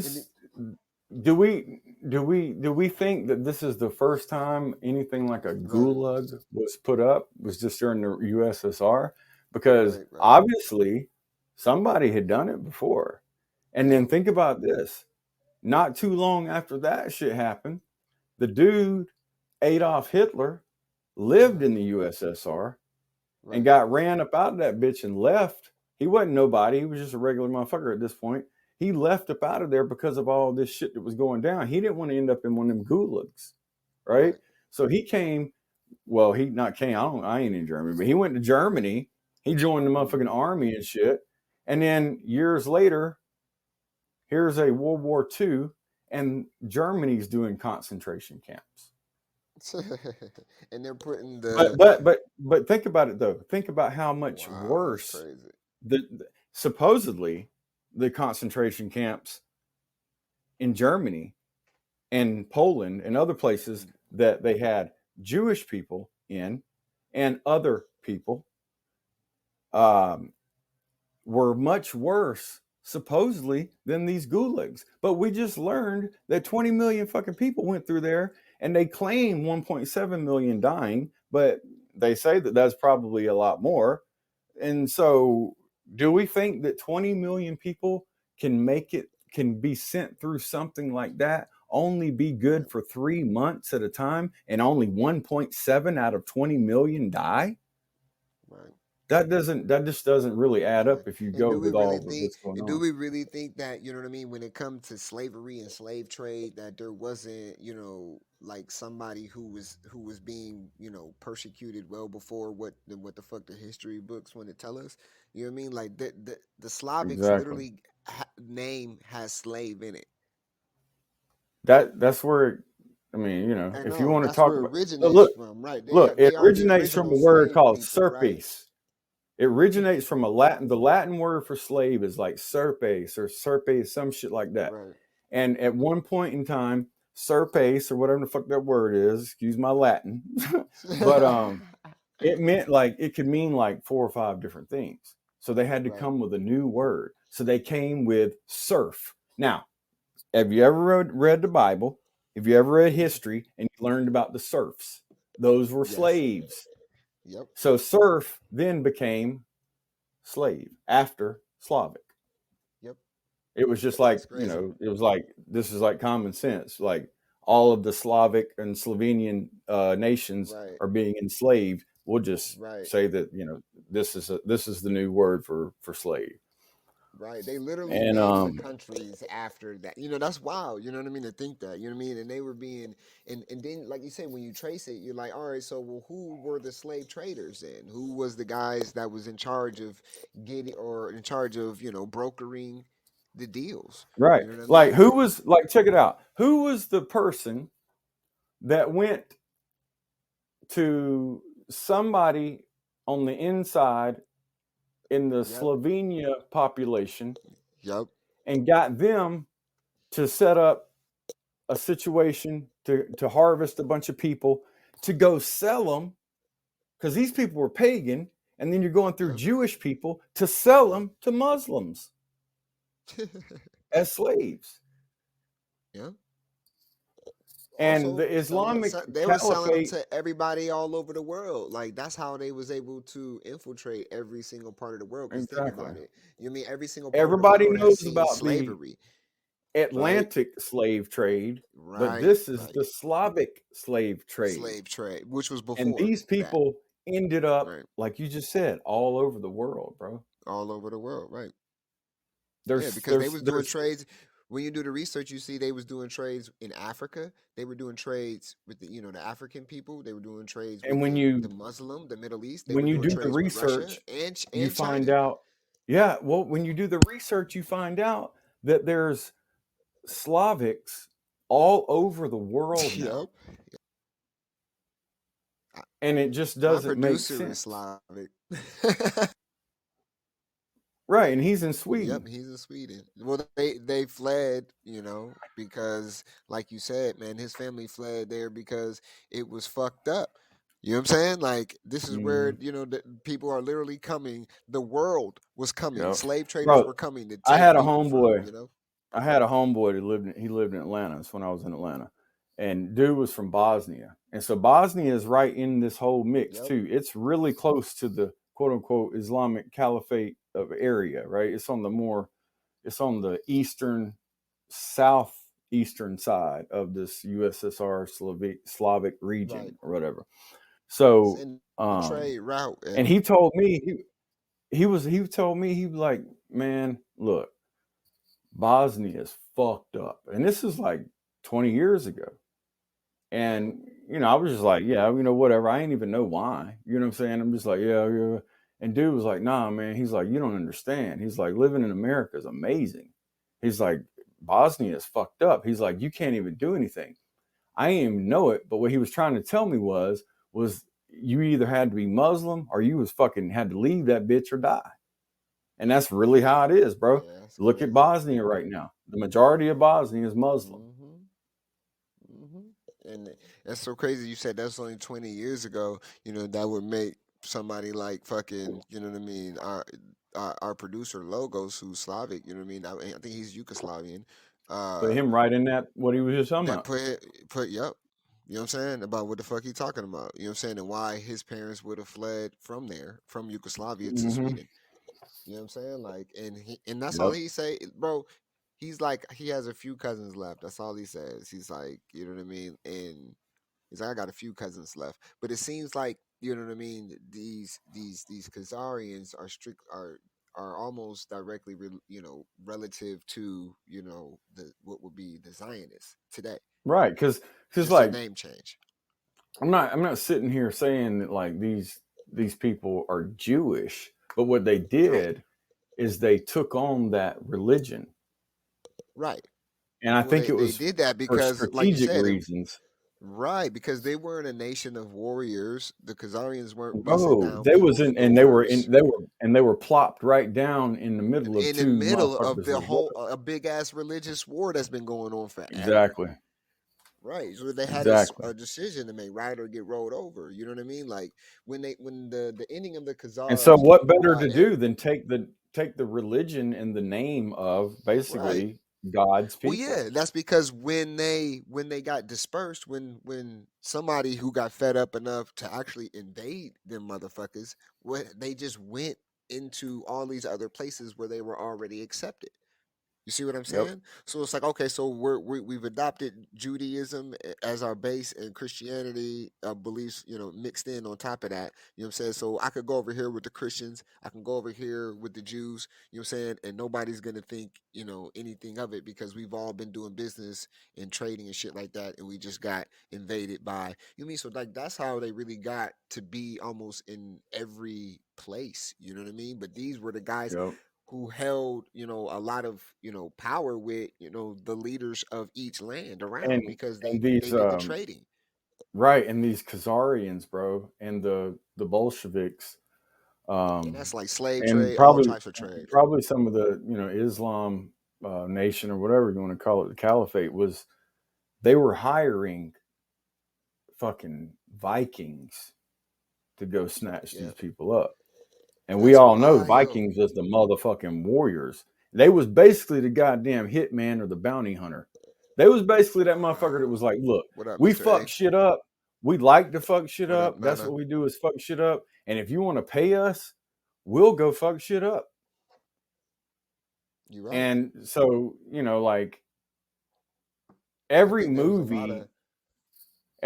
And these do we think that this is the first time anything like a right, gulag was put up was just during the USSR? Because right. obviously somebody had done it before. And then Yep. think about this. Not too long after that shit happened, the dude Adolf Hitler lived Hmm. in the USSR and Right, got ran up out of that bitch and left. He wasn't nobody. He was just a regular motherfucker at this point. He left up out of there because of all this shit that was going down. He didn't want to end up in one of them gulags, right? right. So he came. Well, he not came. I ain't in Germany, but he went to Germany. He joined the Hmm. motherfucking army and shit. And then years later, here's a World War II, and Germany's doing concentration camps. And they're putting But the but but but think about it though. Think about how much wow. That's worse crazy. supposedly the concentration camps in Germany and Poland and other places that they had Jewish people in and other people um, were much worse supposedly than these gulags. But we just learned that 20 million fucking people went through there and they claim 1.7 million dying, but they say that that's probably a lot more. And so, do we think that 20 million people can be sent through something like that, only be Right, good for 3 months at a time, and only 1.7 out of 20 million die? right. That just doesn't really add Right. up if you And go do we with really all of think what's going and do on. we really think that, you know what I mean, when it comes to slavery and slave trade, that there wasn't, like somebody who was being, persecuted well before what the fuck the history books want to tell us? You know what I mean? Like the Slavics Exactly. literally name has slave in it. That's where, I if you know want to that's talk where it about, originates look, from, right? look, it They are the originates from original a word slave called people, right? serpes. It originates from the Latin word for slave is like serpes or serpes, some shit like that. Right. And at one point in time, serpes or whatever the fuck that word is, excuse my Latin, but it meant like it could mean like 4 or 5 different things. So they had to Right. come with a new word. So they came with serf. Now, have you ever read the Bible? Have you ever read Hmm. history and you learned about the serfs? Those were Yes. slaves. Yep. So serf then became slave after Slavic. Yep. It was just That's like, crazy. it was like, this is like common sense. Like all of the Slavic and Slovenian nations Right. are being enslaved. We'll just Right. say that, this is the new word for slave. Right. They literally And named the countries after that. That's wild. You know what I mean? To think that. You know what I mean? And they were being and then like you said, when you trace it, you're like, all right, so well, who were the slave traders then? Who was the guys that was in charge of getting or in charge of, brokering the deals? right, You know what I like mean? who was like, check it out. Who was the person that went to somebody on the inside in the Yep. Slovenia population Yep. and got them to set up a situation to harvest a bunch of people to go sell them because these people were pagan, and then you're going through Yep. Jewish people to sell Yep. them to Muslims as slaves. Yeah. And Also the Islamic they were selling them Caliphate, to everybody all over the world. Like that's how they was able to infiltrate every single part of the world. Because think exactly. about it, you mean every single part of the Everybody world has knows seen about the slavery, right? Atlantic slave trade, but Right, this is right. the Slavic slave trade. Slave trade, which was And before these that, people ended up, right? like you just said, all over the world, bro. All over the world, right? Yeah, There's because they was doing there's trades. when you do the research, you see they was doing trades in Africa. They were doing trades with the the African people. They were doing trades And with the Muslim, the Middle East. They when were you doing do the trades with Russia research, and you and find China. out, yeah, well, when you do the research, you find out that there's Slavics all over the world Yep. now. And it just My doesn't make producer is sense. Slavic. Right. And he's in Yep, Sweden. he's in Sweden. Well, they fled, because like you said, man, his family fled there because it was fucked up. You know what I'm saying? Like this is where Mhm. the people are literally coming. The world was coming. Yep. Slave traders Bro, were coming to I take had a people from. homeboy. I had a homeboy that lived in Atlanta. That's when I was in Atlanta. And dude was from Bosnia. And so Bosnia is right in this whole mix Yep. too. It's really close to the quote unquote Islamic Caliphate of area, right? It's on the southeastern side of this USSR Slavic Right. region or whatever. It's So in the trade route, and and he told me he told me he was like, man, look, Bosnia is fucked up. And this is like 20 years ago. And, I was just like, yeah, whatever. I ain't even know why. You know what I'm saying? I'm just like, yeah, yeah. And dude was like, nah, man. He's like, you don't understand. He's like, living in America is amazing. He's like, Bosnia is fucked up. He's like, you can't even do anything. I didn't even know it. But what he was trying to tell me was you either had to be Muslim or you was fucking had to leave that bitch or die. And that's really how it is, bro. yeah, that's Look at crazy. Bosnia right now. The majority of Bosnia is Muslim. hmm And that's so crazy. You said that's only 20 years ago. That would make somebody like fucking, you know what I mean? Our producer Logos, who's Slavic. You know what I mean? I think he's Yugoslavian. Put Uh, him right in that what he was just talking that about. put yep. You know what I'm saying about what the fuck he talking about? You know what I'm saying, and why his parents would have fled from there, from Yugoslavia to Mm-hmm. Sweden. You know what I'm saying? Like, and that's all Yep. he say, bro. He's like, he has a few cousins left. That's all he says. He's like, you know what I mean? And he's like, I got a few cousins left. But it seems like, you know what I mean, these Khazarians are almost directly relative to, the what would be the Zionists today. Right. Because Just a like name change. I'm not sitting here saying that like these people are Jewish, but what they Right. did is they took on that religion. Right. And I Well, think they it they was did that for because, like you strategic said, reasons. right, because they weren't a nation of warriors. The Khazarians weren't busting Bro, down they was people's in and they were doors in they were plopped right down in the middle of in the two middle of motherfuckers the with bullets. whole a big ass religious war that's been going on forever. Exactly. Right, so they had Exactly. a decision to make: ride or get rolled over. You know what I mean? Like when the ending of the And so Khazars what came better to about, do than take the religion and the name of right. basically God's Well, people. yeah, that's because when they got dispersed, when somebody who got fed up enough to actually invade them motherfuckers, they just went into all these other places where they were already accepted. You see what I'm Yep. saying? So it's like, okay, so we've adopted Judaism as our base, and Christianity beliefs, mixed in on top of that. You know what I'm saying? So I could go over here with the Christians, I can go over here with the Jews. You know what I'm saying? And nobody's gonna think anything of it because we've all been doing business and trading and shit like that, and we just got invaded by. You know what I mean? So like that's how they really got to be almost in every place. You know what I mean? But these were the guys Yep. who held a lot of power with the leaders of each land And around because and they these did the trading. right, and these Khazarians, bro, and the Bolsheviks, And um, that's like slave and trade, all types of trade. probably some of the Islam nation or whatever you want to call it, the caliphate was they were hiring fucking Vikings to go snatch Yeah, these people up. And we that's all know why, Vikings as the motherfucking warriors. They was basically the goddamn hitman or the bounty hunter. They was basically that motherfucker that was like, look, what up, we Mr. fuck A? shit up. We like to fuck shit What up, up. That's Nana? what we do is fuck shit up. And if you want to pay us, we'll go fuck shit up. You right. And so, like I every think there was a lot movie, of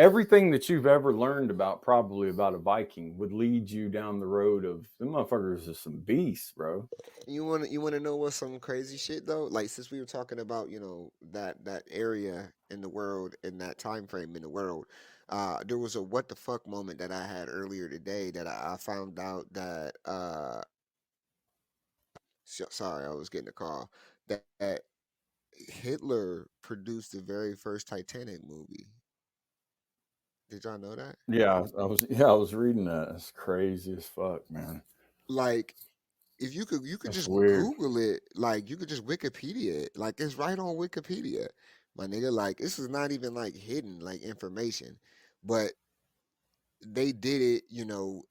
everything that you've ever learned about, probably about a Viking, would lead you down the road of the motherfuckers are some beasts, bro. You wanna know what's some crazy shit though? Like since we were talking about that area in the world in that time frame in the world, there was a what the fuck moment that I had earlier today that I found out that sorry, I was getting a call that Hitler produced the very first Titanic movie. Did y'all know that? I was reading that. It's crazy as fuck, man. Like if you could That's just weird. Google it, like you could just Wikipedia it. Like it's right on Wikipedia. My nigga, like this is not even like hidden like information. But they did it,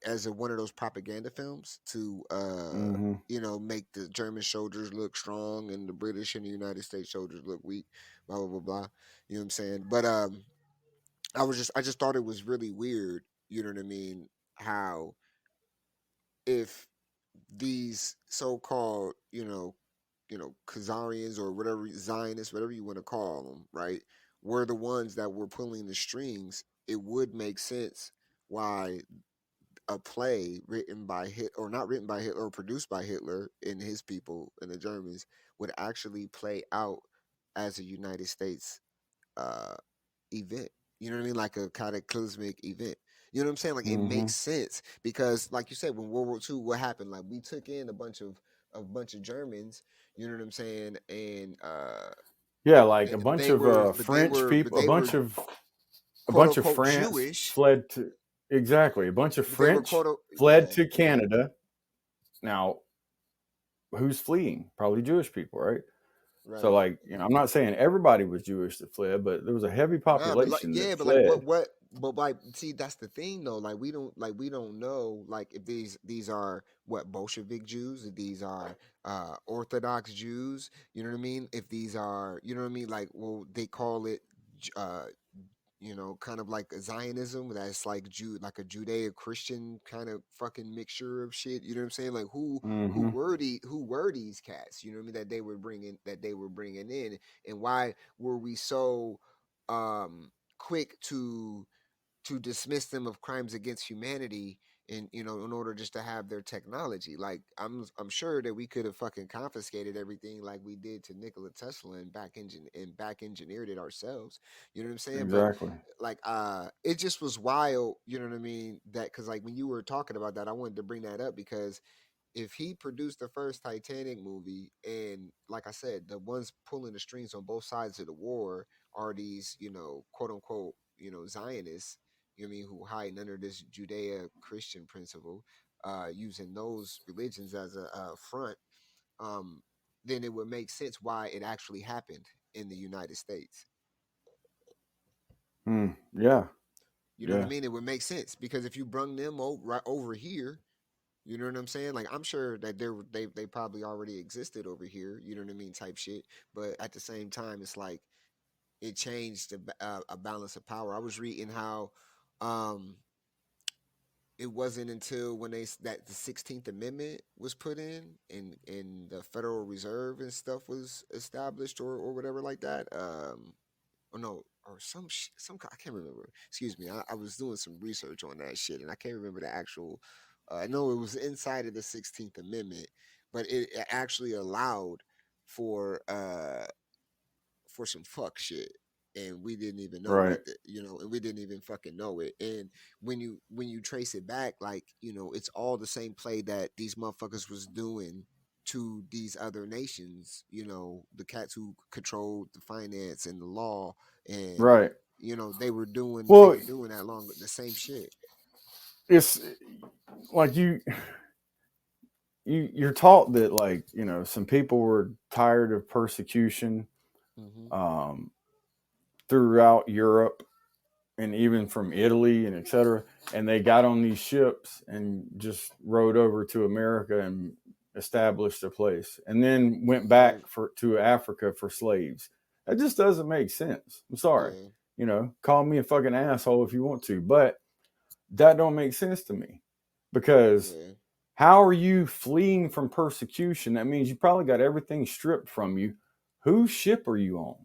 as one of those propaganda films to Mm-hmm. make the German soldiers look strong and the British and the United States soldiers look weak, blah blah blah blah. You know what I'm saying? But I just thought it was really weird, you know what I mean, how if these so-called, Khazarians or whatever Zionists, whatever you want to call them, right, were the ones that were pulling the strings, it would make sense why a play written by Hitler, or not written by Hitler, or produced by Hitler and his people and the Germans, would actually play out as a United States uh, event. You know what I mean? Like a cataclysmic event. You know what I'm saying? Like it Mm-hmm. makes sense because, like you said, when World War II, what happened? Like we took in a bunch of Germans. You know what I'm saying? And Yeah, like a bunch they of were, French but people, they were a quote bunch of unquote France Jewish. fled to exactly a bunch of But they were French quote fled yeah, to Canada. Now, who's fleeing? Probably Jewish people, right? So, right. like, I'm not saying everybody was Jewish that fled, but there was a heavy Nah, but like population that yeah, but like fled. but like see that's the thing though. Like we don't know like if these are what Bolshevik Jews, if these are Orthodox Jews, you know what I mean? If these are, you know what I mean, like well they call it J- kind of like a Zionism that's like like a Judeo Christian kind of fucking mixture of shit. You know what I'm saying? Like who Mm-hmm. were these cats? You know what I mean? That they were bringing in, and why were we so quick to dismiss them of crimes against humanity in order just to have their technology. Like I'm sure that we could have fucking confiscated everything like we did to Nikola Tesla and back engineered it ourselves. You know what I'm saying? But Exactly. like it just was wild, you know what I mean? That cuz like when you were talking about that, I wanted to bring that up because if he produced the first Titanic movie, and like I said, the ones pulling the strings on both sides of the war are these, quote unquote, Zionists, you know what I mean, who hide under this Judeo Christian principle, using those religions as a front, um, then it would make sense why it actually happened in the United States. Yeah. You know what I Yeah. mean? It would make sense because if you brung them right over here, you know what I'm saying? Like I'm sure that they probably already existed over here. You know what I mean? Type shit. But at the same time, it's like it changed a balance of power. I was reading how um, it wasn't until when that the 16th Amendment was put in and the Federal Reserve and stuff was established or whatever like that. Or no, or I can't remember. Excuse me. I was doing some research on that shit, and I can't remember the actual. I know it was inside of the 16th Amendment, but it actually allowed for uh for some fuck shit, and we didn't even know Right. it. And we didn't even fucking know it. And when you trace it back, like it's all the same play that these motherfuckers was doing to these other nations. The cats who controlled the finance and the law, and Right. they were doing they Well, were doing that long the same shit. it's like you're taught that, like, some people were tired of persecution Hmm. um, throughout Europe and even from Italy and etc. And they got on these ships and just rode over to America and established a place, and then went Right. back to Africa for slaves. That just doesn't make sense. I'm sorry. Yeah. Call me a fucking asshole if you want to, but that don't make sense to me because Yeah. how are you fleeing from persecution? That means you probably got everything stripped from you. Whose ship are you on?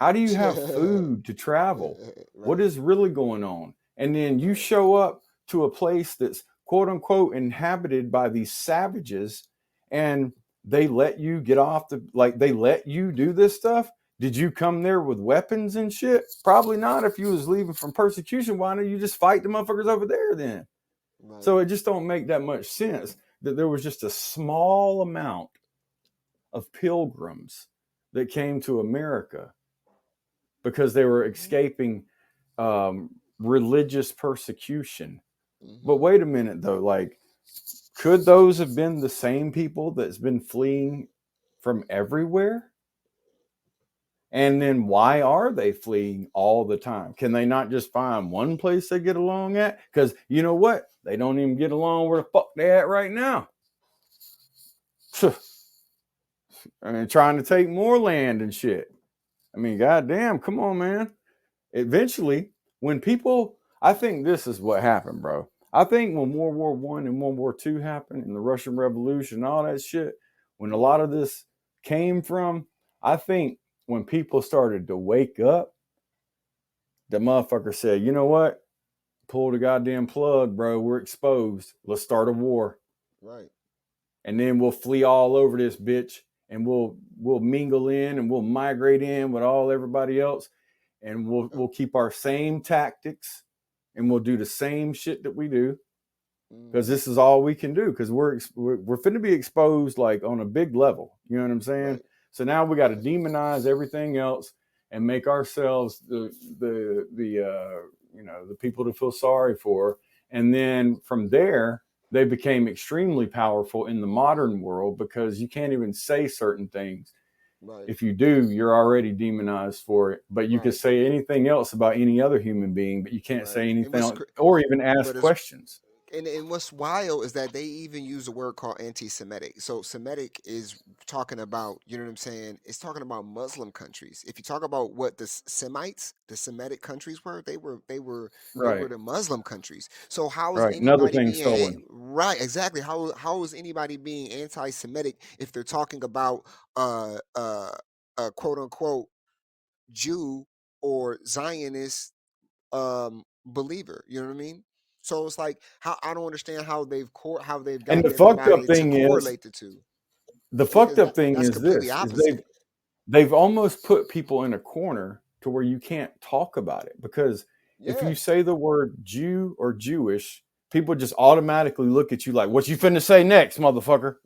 How do you have food to travel? What Right. is really going on? And then you show up to a place that's quote unquote inhabited by these savages, and they let you get off the, like, they let you do this stuff. Did you come there with weapons and shit? Probably not. If you was leaving from persecution, why don't you just fight the motherfuckers over there then? Right. So it just don't make that much sense that there was just a small amount of pilgrims that came to America because they were escaping religious persecution. But Mm-hmm. wait a minute though, like, could those have been the same people that's been fleeing from everywhere? And then why are they fleeing all the time? Can they not just find one place they get along at? Because you know what? They don't even get along where the fuck they at right now. I mean, trying to take more land and shit. I mean, goddamn, come on, man. Eventually, when people, I think this is what happened, bro. I think when World War One and World War Two happened, and the Russian Revolution, and all that shit, when a lot of this came from, I think when people started to wake up, the motherfucker said, "You know what? Pull the goddamn plug, bro. We're exposed. Let's start a war, Right. and then we'll flee all over this bitch, and we'll mingle in, and we'll migrate in with all everybody else, and we'll keep our same tactics, and we'll do the same shit that we do, because Mm-hmm. this is all we can do, because we're finna be exposed, like, on a big level. You know what I'm saying? Right. So now we got to Right. demonize everything else and make ourselves the people to feel sorry for, and then from there they became extremely powerful in the modern world, because you can't even say certain things. Right. If you do, you're already demonized for it. But you can Right. say anything else about any other human being, but you can't Right. say And anything what's else or even ask but it's questions. and what's wild is that they even use a word called anti-Semitic. So Semitic is talking about, you know what I'm saying? It's talking about Muslim countries. If you talk about what the Semites, the Semitic countries were, they were Right, the Muslim countries. So how is right. Another anybody thing being stolen. right? Exactly. How is anybody being anti-Semitic if they're talking about uh uh quote unquote Jew or Zionist believer, you know what I mean? So it's like how I don't understand how they've And the gotten fucked up everybody to thing is, correlate the two, the fucked because up thing that's is completely this, is opposite. they've almost put people in a corner to where you can't talk about it, because if Yeah. you say the word Jew or Jewish, people just automatically look at you like, what you finna say next, motherfucker?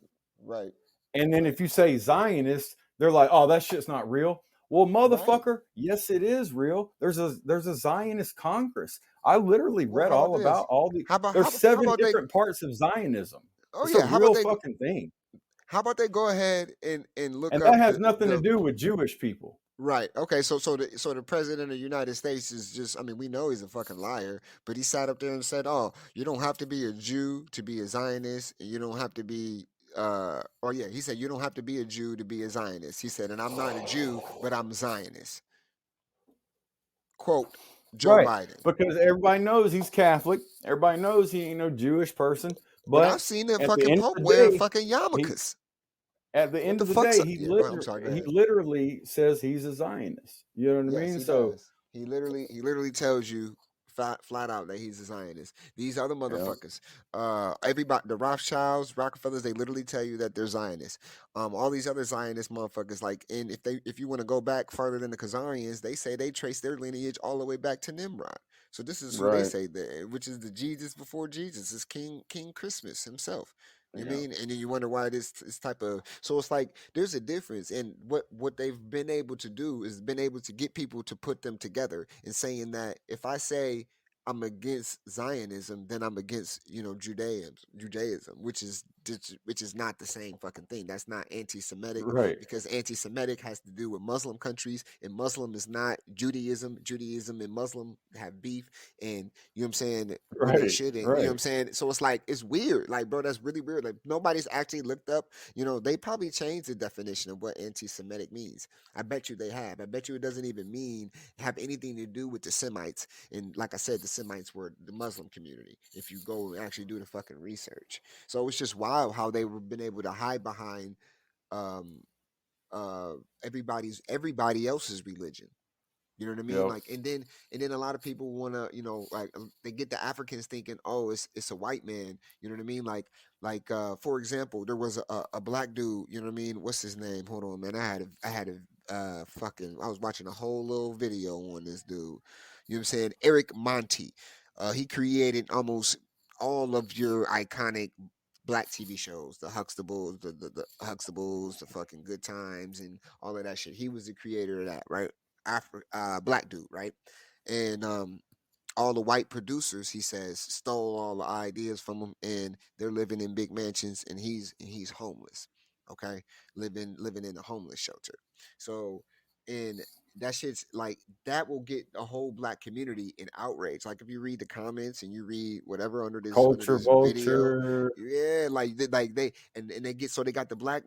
Right. And then Right. if you say Zionist, they're like, "Oh, that shit's not real." Well, Right. motherfucker, yes, it is real. There's a Zionist Congress. I literally Well, read how about all about this? all the. How about There's how seven about they? different parts of Zionism. Oh It's a yeah. real fucking thing, How about they go ahead and look and that up has nothing to the do with Jewish people. right. Okay. So the president of the United States is just. I mean, we know he's a fucking liar, but he sat up there and said, "Oh, you don't have to be a Jew to be a Zionist, and you don't have to be." Or yeah, he said you don't have to be a Jew to be a Zionist. He said, and I'm not a Jew, but I'm a Zionist. Quote Joe Right, Biden. because everybody knows he's Catholic. Everybody knows he ain't no Jewish person. But I've But seen the at the fucking end Pope of the wearing day, fucking he yarmulkes. at the What end the of the fuck's day, up? Yeah, go ahead. I'm sorry. Go he ahead. literally says he's a Zionist. You know what I Yes, mean? he So does. He literally tells you flat out that he's a Zionist. These other yeah, motherfuckers, everybody, the Rothschilds, Rockefellers, they literally tell you that they're Zionists. All these other Zionist motherfuckers, like, and if you want to go back further than the Khazarians, they say they trace their lineage all the way back to Nimrod. So this is who they right. say that, which is the Jesus before Jesus, is King Christmas himself. You Yeah. mean? And then you wonder why this type of, so it's like there's a difference, and what they've been able to do is been able to get people to put them together and saying that if I say I'm against Zionism, then I'm against, Judaism, which is not the same fucking thing. That's not anti-Semitic, Right. because anti-Semitic has to do with Muslim countries, and Muslim is not Judaism. Judaism and Muslim have beef, and you know what I'm saying, when they Right. shouldn't. You know what Right. I'm saying? So it's like it's weird. Like, bro, that's really weird. Like, nobody's actually looked up. They probably changed the definition of what anti-Semitic means. I bet you they have. I bet you it doesn't even mean have anything to do with the Semites. And like I said, the Semites were the Muslim community. If you go and actually do the fucking research, so it's just wild how they were been able to hide behind um everybody else's religion. You know what I mean? Yep. Like, and then a lot of people want to, like they get the Africans thinking, oh, it's a white man. You know what I mean? For example, there was a black dude. You know what I mean? What's his name? Hold on, man. I was watching a whole little video on this dude. You know what I'm saying? Eric Monty. He created almost all of your iconic black TV shows, the Huxtables, the Huxtables, the fucking Good Times, and all of that shit. He was the creator of that, right? Black dude, right? And all the white producers, he says, stole all the ideas from him, and they're living in big mansions, and he's homeless. Okay, living in a homeless shelter. So, and that shit's like that will get a whole black community in outrage. Like if you read the comments and you read whatever under Culture this video, vulture, yeah, and they get, so they got the black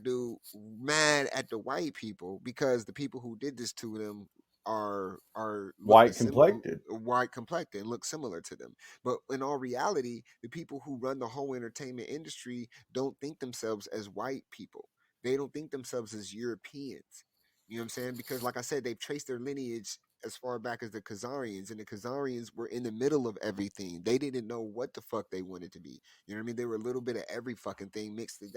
dude mad at the white people because the people who did this to them are look the white sim complected. white complected and look similar to them. But in all reality, the people who run the whole entertainment industry don't think themselves as white people. They don't think themselves as Europeans. You know what I'm saying? Because like I said, they've traced their lineage as far back as the Khazarians, and the Khazarians were in the middle of everything. They didn't know what the fuck they wanted to be. You know what I mean? They were a little bit of every fucking thing mixed it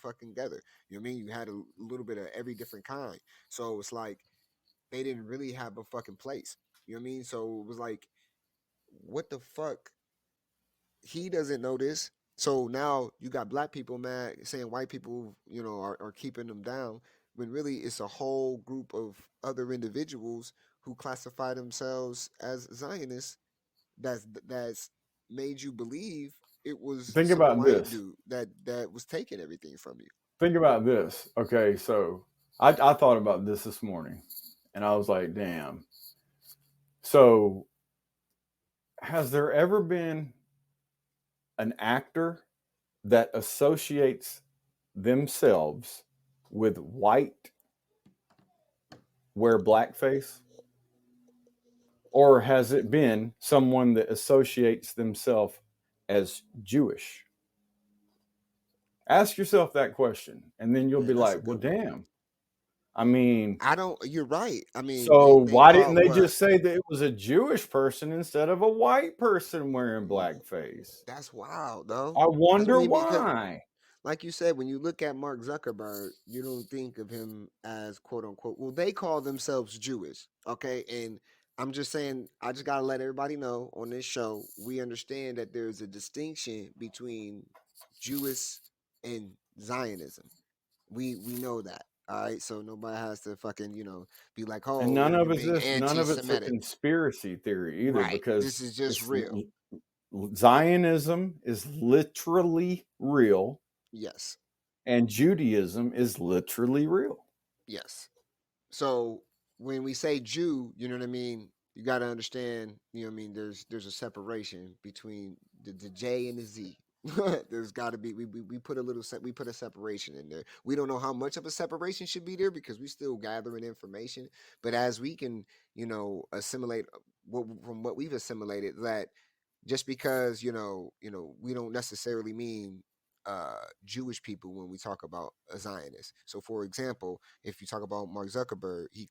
fucking together. You know what I mean? You had a little bit of every different kind. So it's like they didn't really have a fucking place. You know what I mean? So it was like, what the fuck? He doesn't know this. So now you got black people mad saying white people, are keeping them down, when really it's a whole group of other individuals who classify themselves as Zionists that's made you believe it was Think some about white this. dude that was taking everything from you. Think about this. Okay, so I thought about this morning, and I was like, damn. So, has there ever been an actor that associates themselves with white wear blackface? Or has it been someone that associates themselves as Jewish? Ask yourself that question, and then you'll be Man, that's a like, well, good one. damn. I mean, I don't. You're right. I mean, so they why didn't called they what? just say that it was a Jewish person instead of a white person wearing blackface? That's wild, though. I Because I wonder mean, because why. like you said, when you look at Mark Zuckerberg, you don't think of him as quote unquote. Well, they call themselves Jewish, okay? And I'm just saying, I just gotta let everybody know on this show, we understand that there's a distinction between Jewish and Zionism. We know that. All right, so nobody has to fucking be like, And oh, none you're of being none of it's a anti-Semitic, conspiracy theory either, right? This because is just it's real. Zionism is literally real, Yes, and Judaism is literally real. yes. So when we say Jew, you know what I mean. You got to understand, you know what I mean. There's a separation between the J and the Z. There's got to be we put a we put a separation in there. We don't know how much of a separation should be there because we still gathering information. But as we can, assimilate from what we've assimilated, that just because we don't necessarily mean Jewish people when we talk about a Zionist. So, for example, if you talk about Mark Zuckerberg, he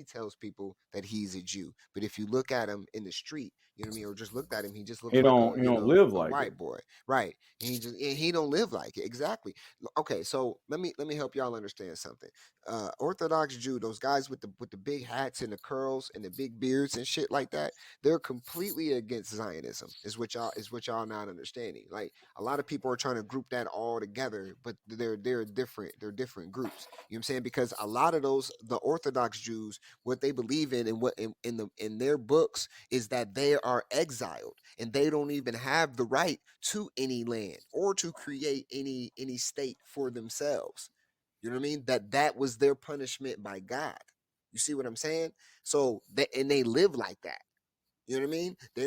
tells people that he's a Jew. But if you look at him in the street, you know what I mean, or just looked at him, he just looks like He don't live a like it. white boy, right? And he don't live like it exactly. Okay, so let me help y'all understand something. Orthodox Jew, those guys with the big hats and the curls and the big beards and shit like that, they're completely against Zionism. Is what y'all not understanding. Like a lot of people are trying to group that all together, but they're different groups. You know what I'm saying? Because a lot of the Orthodox Jews, what they believe in and what in their books is that they are exiled and they don't even have the right to any land or to create any state for themselves. You know what I mean? That was their punishment by God. You see what I'm saying? So they live like that. You know what I mean? They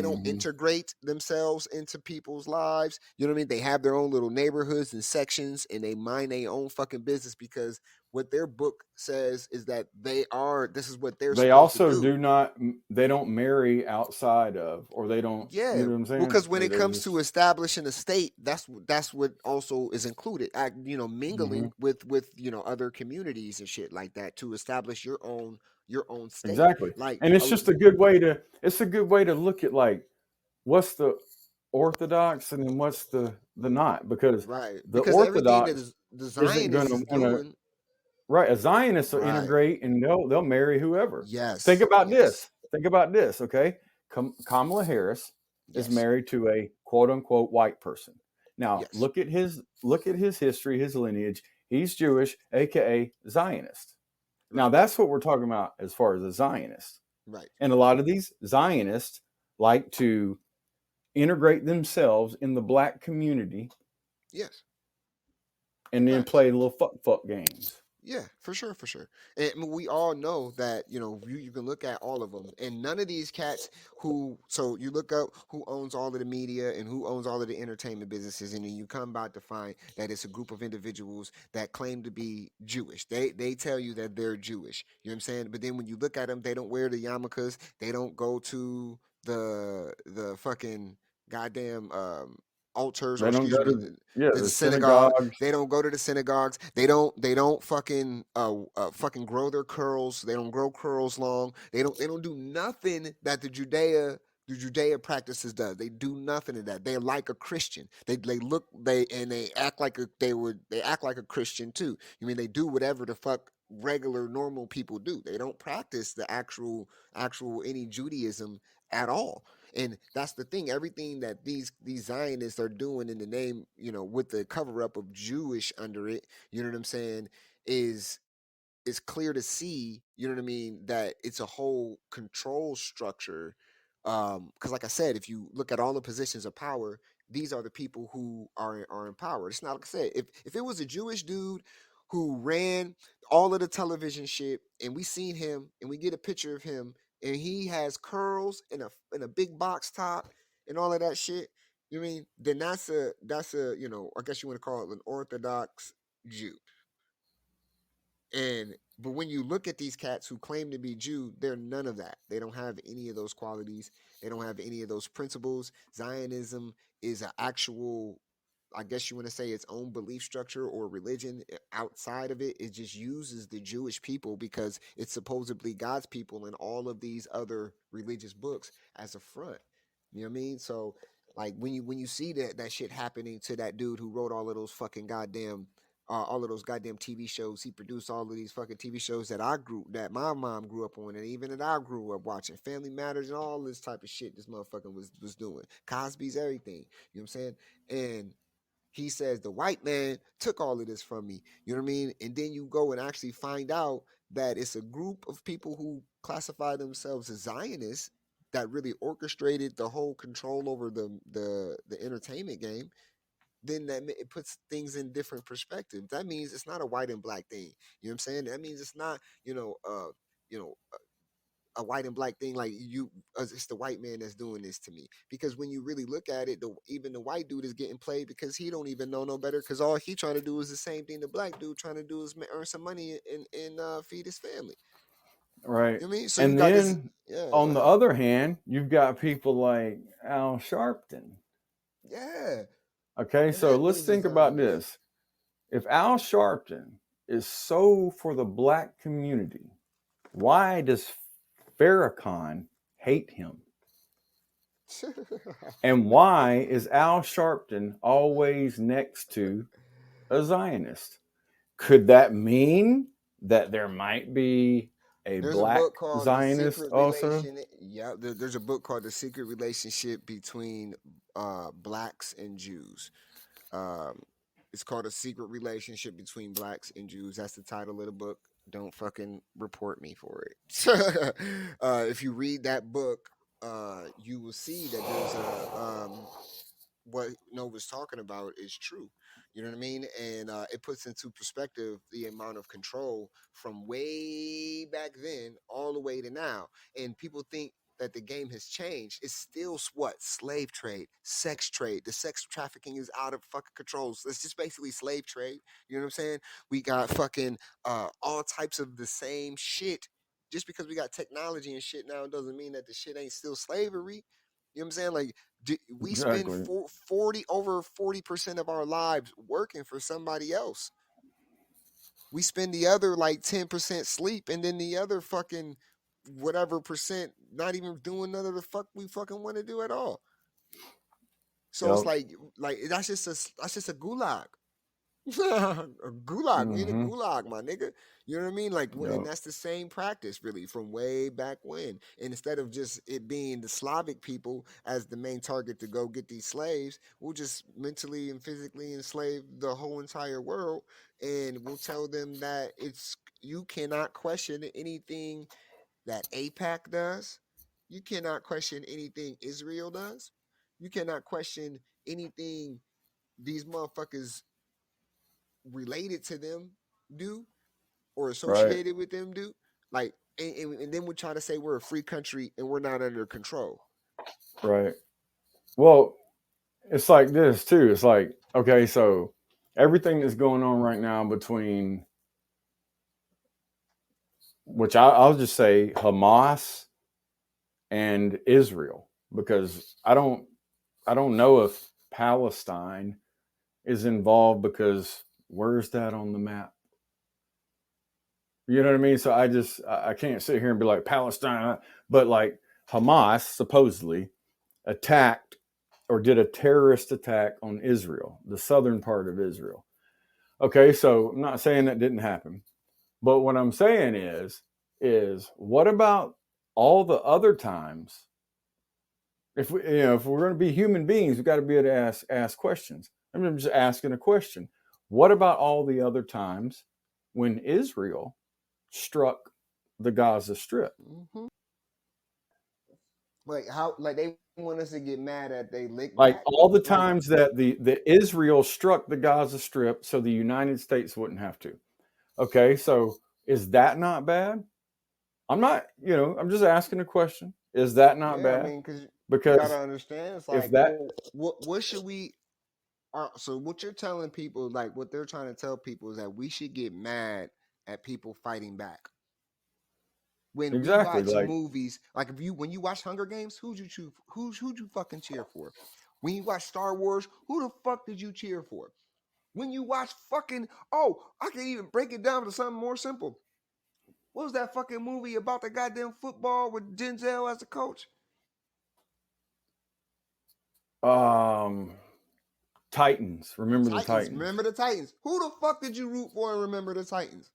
don't Hmm. integrate themselves into people's lives. You know what I mean? They have their own little neighborhoods and sections and they mind their own fucking business because what their book says is that this is what they're They supposed to also do. do not. They don't marry outside of, or they don't. You Yeah, know what I'm well, saying? because when it They're comes to just. establishing a state, that's what also is included. Hmm. Mingling with other communities and shit like that to establish your own your own state. Exactly. Like And it's just a good way to look at like what's the orthodox and then what's the not, because right, the because everything that orthodox is the isn't going Zionists to is want to. doing. Right, a Zionist will Right. integrate and they'll marry whoever. Think Yes. about Yes. this. Think about this. Okay, Kamala Harris is Yes. married to a quote unquote white person. Now Yes. look at his history, his lineage. He's Jewish, aka Zionist. Now Right. that's what we're talking about as far as a Zionist. Right. And a lot of these Zionists like to integrate themselves in the black community Yes. and then Facts. play little fuck games. Yeah, for sure, for sure. And I mean, we all know that, you can look at all of them, and none of these cats so you look up who owns all of the media and who owns all of the entertainment businesses, and then you come about to find that it's a group of individuals that claim to be Jewish. They tell you that they're Jewish. You know what I'm saying? But then when you look at them, they don't wear the yarmulkes. They don't go to the fucking goddamn altars, or They don't excuse go me, to the the synagogue. synagogues. They don't go to the synagogues. They don't fucking grow their curls. They don't grow curls long. They don't do nothing that the Judea practices does. They do nothing of that. They're like a Christian. They act like they act like a Christian too. You mean they do whatever the fuck regular normal people do. They don't practice the actual any Judaism at all. And that's the thing. Everything that these Zionists are doing in the name, with the cover up of Jewish under it, you know what I'm saying, is it's clear to see, you know what I mean, that it's a whole control structure. Because like I said, if you look at all the positions of power, these are the people who are in power. It's not like I said, if it was a Jewish dude who ran all of the television shit, and we seen him and we get a picture of him, and he has curls and a big box top and all of that shit, you mean, then that's a I guess you want to call it an Orthodox Jew. But when you look at these cats who claim to be Jew, they're none of that. They don't have any of those qualities. They don't have any of those principles. Zionism is an actual, I guess you want to say, its own belief structure or religion. Outside of it, it just uses the Jewish people because it's supposedly God's people in all of these other religious books as a front. You know what I mean? So like when you see that shit happening to that dude who wrote all of those goddamn TV shows. He produced all of these fucking TV shows that my mom grew up on, and even that I grew up watching. Family Matters and all this type of shit. This motherfucker was doing Cosby's everything. You know what I'm saying? And he says the white man took all of this from me. You know what I mean? And then you go and actually find out that it's a group of people who classify themselves as Zionists that really orchestrated the whole control over the entertainment game. Then it puts things in different perspective. That means it's not a white and black thing. You know what I'm saying? That means it's not, you know, a white and black thing like it's the white man that's doing this to me. Because when you really look at it, even the white dude is getting played because he don't even know no better. Because all he trying to do is the same thing the black dude trying to do is earn some money and feed his family. Right. You know what I mean? So you And got this. then Yeah, go on the ahead. other hand, you've got people like Al Sharpton. Yeah, Okay, and so that let's dude's a think about Zionist. this. If Al Sharpton is so for the black community, why does Farrakhan hate him? And why is Al Sharpton always next to a Zionist? Could that mean that there might be a There's a black book called The Zionist Secret also? Relation. Yeah, there's a book called The Secret Relationship Between Blacks and Jews. Um, it's called A Secret Relationship Between Blacks and Jews. That's the title of the book. Don't fucking report me for it. If you read that book, you will see that there's what Nova's talking about is true. You know what I mean? And it puts into perspective the amount of control from way back then all the way to now. And people think that the game has changed. It's still what? Slave trade, sex trade. The sex trafficking is out of fucking control. So it's just basically slave trade. You know what I'm saying? We got fucking all types of the same shit. Just because we got technology and shit now doesn't mean that the shit ain't still slavery. You know what I'm saying? Like we spend Exactly. 40% of our lives working for somebody else. We spend the other like 10% sleep, and then the other fucking whatever percent not even doing none of the fuck we fucking want to do at all. So it's Yep. like that's just a gulag. A gulag. We in a Mm-hmm. gulag, my nigga. You know what I mean? Like, and Yep. that's the same practice, really, from way back when. And instead of just it being the Slavic people as the main target to go get these slaves, we'll just mentally and physically enslave the whole entire world, and we'll tell them that it's you cannot question anything that APAC does. You cannot question anything Israel does. You cannot question anything these motherfuckers related to them do or Right. associated with them do. Like, and then we're trying to say we're a free country and we're not under control. Right. Well, it's like this too. It's like, okay, so everything that's going on right now between, which I'll just say Hamas and Israel, because I don't know if Palestine is involved, because where's that on the map? You know what I mean? So I can't sit here and be like Palestine, but like Hamas supposedly attacked or did a terrorist attack on Israel, the southern part of Israel. Okay, so I'm not saying that didn't happen, but what I'm saying is what about all the other times? If we, if we're going to be human beings, we got to be able to ask questions. I'm just asking a question. What about all the other times when Israel struck the Gaza Strip? Mm-hmm. Like how like they want us to get mad at they lick Like back. all the Like times that the Israel struck the Gaza Strip so the United States wouldn't have to. Okay, so is that not bad? I'm not, I'm just asking a question. Is that not yeah, I bad? mean, because you gotta Because understand, it's if like, that well, what should we? So what you're telling people, like what they're trying to tell people, is that we should get mad at people fighting back. When we exactly watch like movies, like if you when you watch Hunger Games, who'd you choose? Who'd you fucking cheer for? When you watch Star Wars, who the fuck did you cheer for? When you watch fucking I can even break it down to something more simple. What was that fucking movie about the goddamn football with Denzel as the coach? um Titans, remember the Titans. Titans. Remember the Titans. Who the fuck did you root for and remember the Titans?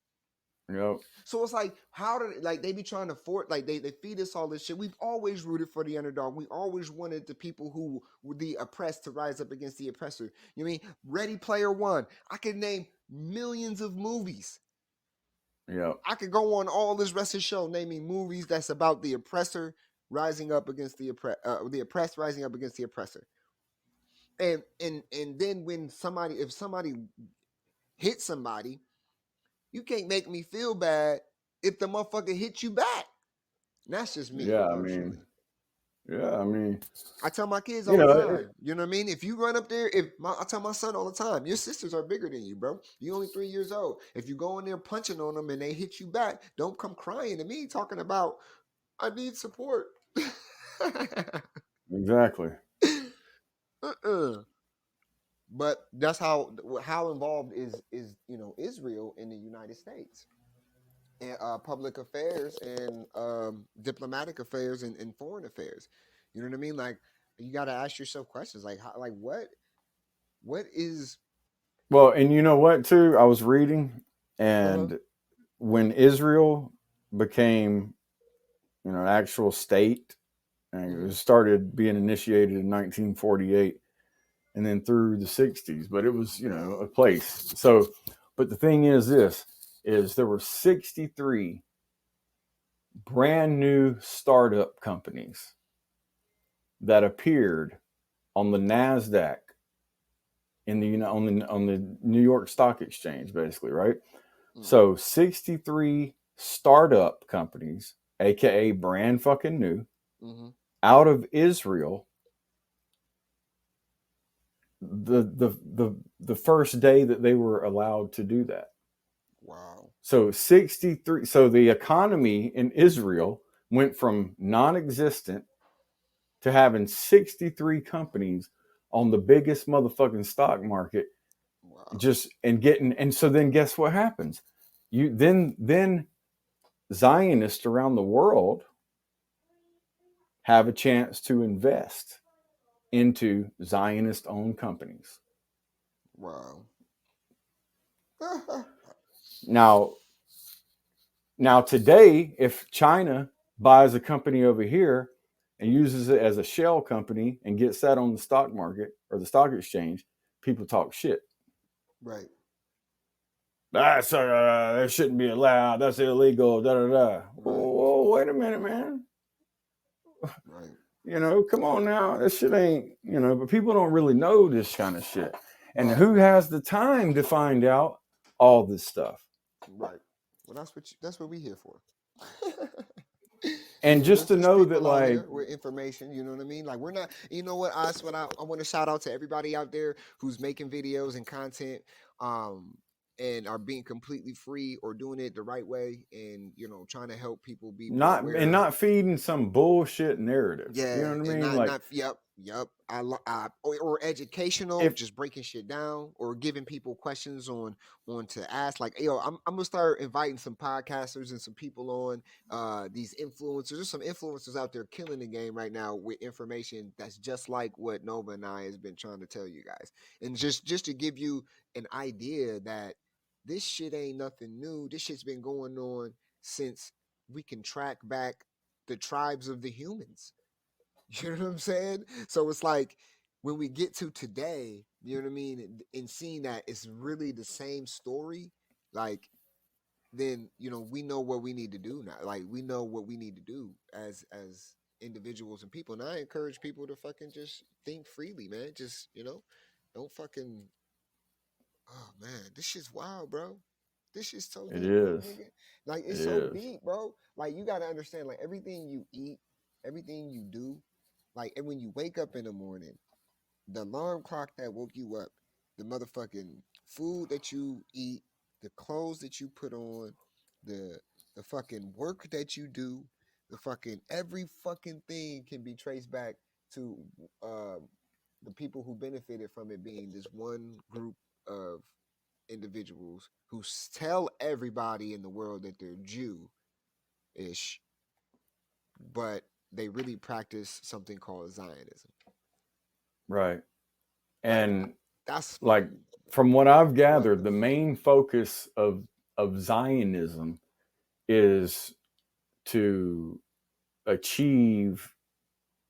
Yep. So it's like, how did like they be trying to fort like they feed us all this shit. We've always rooted for the underdog. We always wanted the people who were the oppressed to rise up against the oppressor. You know what I mean? Ready Player One. I could name millions of movies. Yep. I could go on all this rest of the show naming movies that's about the oppressor rising up against the oppressed rising up against the oppressor. And then when if somebody hits somebody, you can't make me feel bad if the motherfucker hits you back. And that's just me Yeah, I mean, personally. yeah, I mean, I tell my kids you all the know, time. You know what I mean? If you run up there, I tell my son all the time, your sisters are bigger than you, bro. You only 3 years old. If you go in there punching on them and they hit you back, don't come crying to me talking about I need support. exactly. uh-uh. But that's how involved is Israel in the United States and public affairs and diplomatic affairs and foreign affairs. You know what I mean? Like you got to ask yourself questions like what is Well, and you know what too? I was reading, uh and when Israel became, an actual state, and it mm-hmm, started being initiated in 1948, and then through the 60s, but it was, a place. So, but the thing is, this is there were 63 brand new startup companies that appeared on the Nasdaq in the on the New York Stock Exchange, basically, right? mm, So 63 startup companies, aka brand fucking new, mm-hmm. out of Israel, the first day that they were allowed to do that. Wow. So 63, so the economy in Israel went from non-existent to having 63 companies on the biggest motherfucking stock market, Wow. just and getting, and so then guess what happens? then Zionists around the world have a chance to invest into Zionist owned companies. Wow. Now today, if China buys a company over here and uses it as a shell company and gets that on the stock market or the stock exchange, people talk shit. Right. That shouldn't be allowed. That's illegal. Da da da. Right. Whoa, wait a minute, man. Right. You know, come on now. This shit ain't, but people don't really know this kind of shit. And Right. who has the time to find out all this stuff? Right. Well, that's what we here for. And just to There's know that, people out like, here with information, you know what I mean? Like, we're not, you know what, that's what I want to shout out to everybody out there who's making videos and content, and are being completely free or doing it the right way, and trying to help people be more aware. not feeding some bullshit narrative. Yeah, You know what I and mean? Like, yep. Or educational, if just breaking shit down, or giving people questions on to ask. Like, I'm gonna start inviting some podcasters and some people on, these influencers. There's some influencers out there killing the game right now with information that's just like what Nova and I has been trying to tell you guys, and just to give you an idea that this shit ain't nothing new. This shit's been going on since we can track back the tribes of the humans. You know what I'm saying? So it's like when we get to today, you know what I mean, and seeing that it's really the same story, like, then we know what we need to do now. Like, we know what we need to do as individuals and people. And I encourage people to fucking just think freely, man. Just don't fucking. Oh man, this shit's wild, bro. This shit's so it deep, bro, is, nigga. Like, it it's so is. deep, bro. Like, you gotta understand, like, everything you eat, everything you do, like, and when you wake up in the morning, the alarm clock that woke you up, the motherfucking food that you eat, the clothes that you put on, the the fucking work that you do, the fucking every fucking thing can be traced back to uh, the people who benefited from it being this one group of individuals who tell everybody in the world that they're Jew-ish, but they really practice something called Zionism. Right. Like, And that's like, fucking from what I've what gathered, the the fuck. main focus of Zionism is to achieve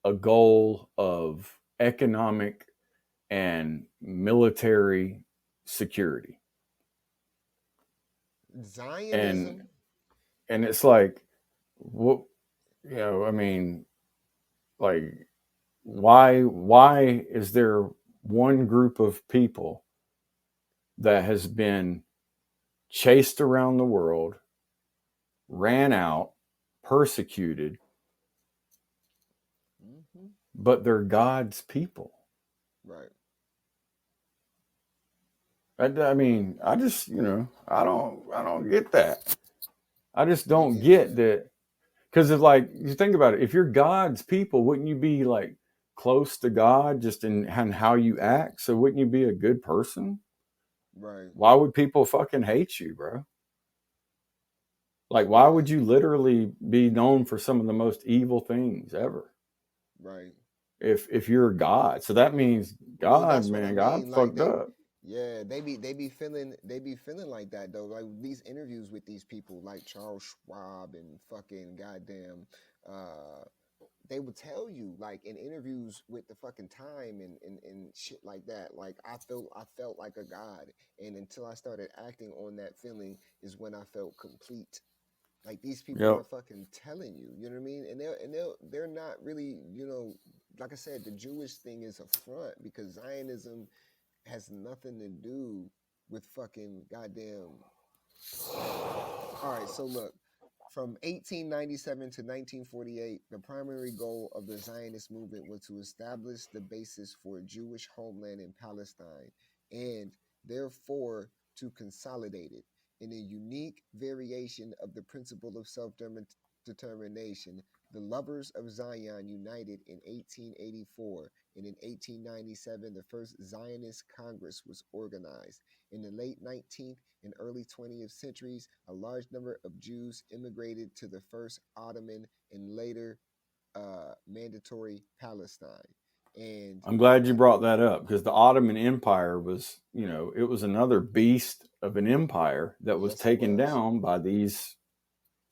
a goal of economic and military security. And Zionism. it's like, what, I mean, like, why is there one group of people that has been chased around the world, ran out, persecuted, Hmm. but they're God's people? Right. I mean, I just, I don't get that. I just Me don't neither, get man. that. Because it's like, you think about it, if you're God's people, wouldn't you be like close to God just in how you act? So wouldn't you be a good person? Right. Why would people fucking hate you, bro? Like, why Yeah. would you literally be known for some of the most evil things ever Right. if you're God? So that means Well, God, that's what I man, God mean. Like, fucked up. yeah, they be feeling like that though. Like, these interviews with these people, like Charles Schwab and fucking goddamn, uh, they would tell you, like, in interviews with the fucking Time and shit like that. Like, I felt like a god, and until I started acting on that feeling is when I felt complete. Like, these people are Yep. fucking telling you, you know what I mean? And they're not really, like I said, the Jewish thing is a front, because Zionism has nothing to do with fucking goddamn. All right, so look, from 1897 to 1948, the primary goal of the Zionist movement was to establish the basis for a Jewish homeland in Palestine, and therefore to consolidate it in a unique variation of the principle of self determination. The lovers of Zion united in 1884, and in 1897, the first Zionist Congress was organized. In the late 19th and early 20th centuries, a large number of Jews immigrated to the first Ottoman and later mandatory Palestine. And I'm glad you brought that up because the Ottoman Empire was, it was another beast of an empire that was yes, it taken was. down by these.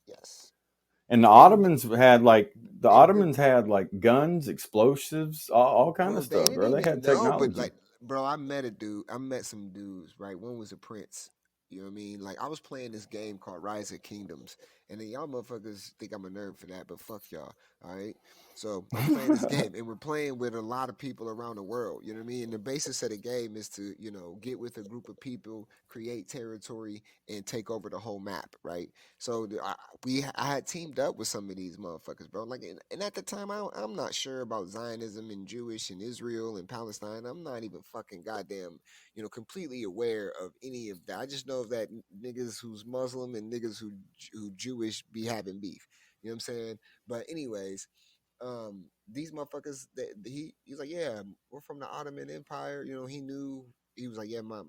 Yes. And the And Ottomans had like and guns, explosives, all kind bro, of they stuff, didn't bro. They even had know, but technology. like, bro, I met some dudes, right? One was a prince. You know what I mean? Like, I was playing this game called Rise of Kingdoms, and then y'all motherfuckers think I'm a nerd for that, but fuck y'all, all right? So I'm playing this game, and we're playing with a lot of people around the world. You know what I mean? And the basis of the game is to, get with a group of people, create territory, and take over the whole map, right? So I had teamed up with some of these motherfuckers, bro. Like, and at the time, I'm not sure about Zionism and Jewish and Israel and Palestine. I'm not even fucking goddamn, completely aware of any of that. I just know that niggas who's Muslim and niggas who Jewish be having beef. You know what I'm saying? But anyways, these motherfuckers, he's like, yeah, we're from the Ottoman Empire. He knew. He was like, yeah, my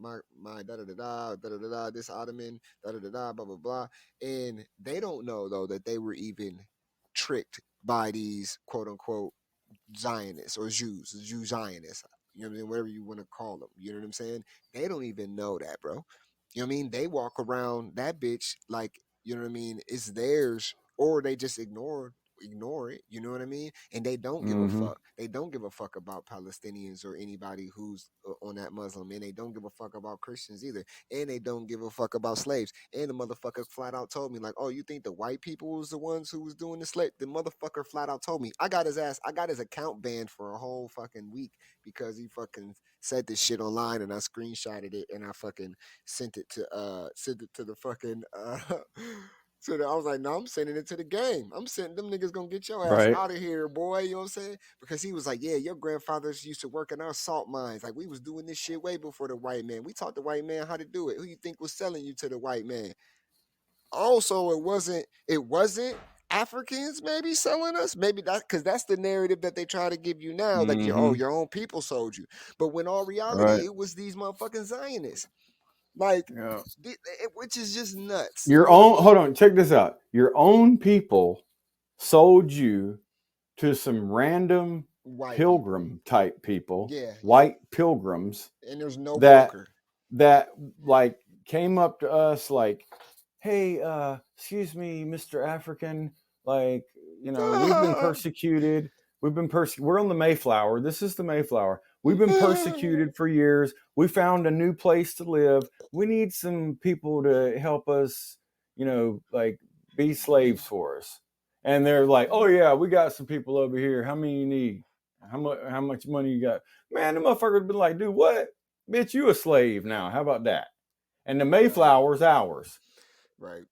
da da da da, this Ottoman da da da da, blah blah blah, and they don't know though that they were even tricked by these quote unquote Zionists or Jew Zionists. You know what I mean? Whatever you want to call them. You know what I'm saying? They don't even know that, bro. You know what I mean? They walk around that bitch like, you know what I mean, it's theirs, or they just ignore it, you know what I mean? And they don't give a Mm-hmm. fuck. They don't give a fuck about Palestinians or anybody who's on that Muslim, and they don't give a fuck about Christians either, and they don't give a fuck about slaves. And the motherfucker flat out told me like, "Oh, you think the white people was the ones who was doing the slave?" The motherfucker flat out told me. I got his account banned for a whole fucking week because he fucking said this shit online, and I screenshotted it and I fucking sent it to the fucking I was like, no, I'm sending it to the game. I'm sending them niggas gonna get your ass Right. out of here, boy. You know what I'm saying? Because he was like, yeah, your grandfathers used to work in our salt mines. Like, we was doing this shit way before the white man. We taught the white man how to do it. Who you think was selling you to the white man? Also, it wasn't Africans maybe selling us. Maybe that because that's the narrative that they try to give you now. Like, Mm-hmm. your own people sold you. But when all reality, Right. it was these motherfucking Zionists. Like, Yeah. which is just nuts. You Your know what I own. mean? Hold on. Check this out. Your own people sold you to some random White people. pilgrim type people, Yeah, yeah. white pilgrims And there's no that broker. like came up to us like, hey, excuse me, Mr. African, like, we've been persecuted. We're on the Mayflower. This is the Mayflower. We've been persecuted for years. We found a new place to live. We need some people to help us, like be slaves for us. And they're like, oh yeah, we got some people over here. How many you need? How much money you got? Man, the motherfucker would be like, dude, what? Bitch, you a slave now. How about that? And the Right, Mayflower's ours. right.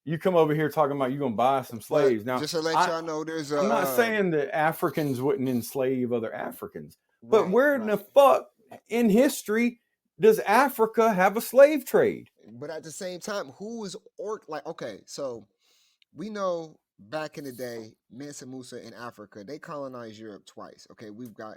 You come over here talking about you gonna buy some But slaves. Now, just to let I y'all know, there's I'm not a saying that Africans wouldn't enslave other Africans, but right, where in the right. fuck in history does Africa have a slave trade? But at the same time, who is like? Okay, so we know back in the day, Mansa Musa in Africa, they colonized Europe twice. Okay,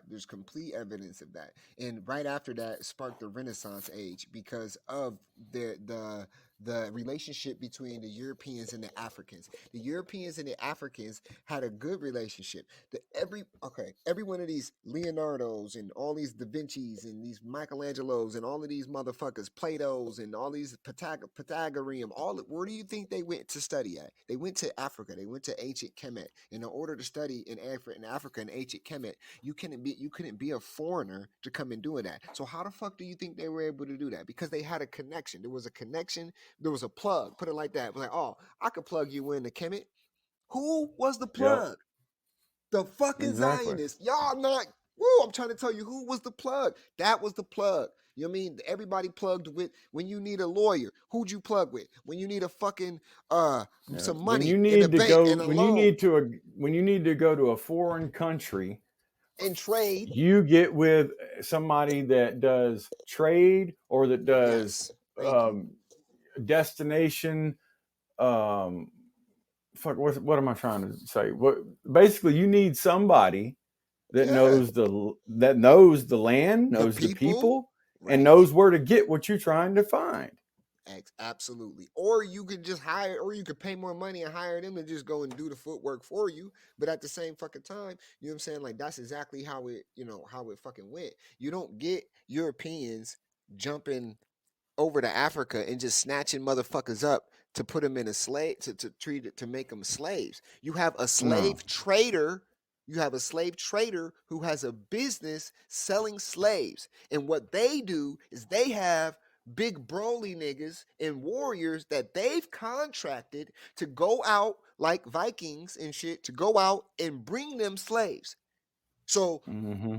there's complete evidence of that. And right after that sparked the Renaissance age because of the relationship between the Europeans and the Africans. The Europeans and the Africans had a good relationship. Every one of these Leonardos and all these Da Vinci's and these Michelangelos and all of these motherfuckers, Plato's and all these Pythagorean, where do you think they went to study at? They went to Africa. They went to ancient Kemet. In order to study in Africa and ancient Kemet, you couldn't be a foreigner to come and do that. So how the fuck do you think they were able to do that? Because they had a connection. There was a connection. There was a plug. Put it like that. Like, oh, I could plug you in to Kemet. Who was the Yep, plug? The fucking exactly. Zionists. Y'all not. Woo, I'm trying to tell you who was the plug. That was the plug. You know what I mean? Everybody plugged with when you need a lawyer. Who'd you plug with? When you need a fucking Yeah. some money in a bank and a loan When you need to go to a foreign country, and trade. you get with somebody that does trade or that does Yes. Thank you. um, destination um, fuck. What am I trying to say? What basically you need somebody that Yeah, knows the land, the knows the people, people, and right? knows where to get what you're trying to find. Absolutely. Or you could just hire, or you could pay more money and hire them to just go and do the footwork for you. But at the same fucking time, you know what I'm saying? Like that's exactly how it, how it fucking went. You don't get Europeans jumping over to Africa and just snatching motherfuckers up to put them in a slave to treat it to make them slaves. You have a No. slave trader. You have a slave trader who has a business selling slaves. And what they do is they have big broly niggas and warriors that they've contracted to go out like Vikings and shit to go out and bring them slaves. So Mm-hmm.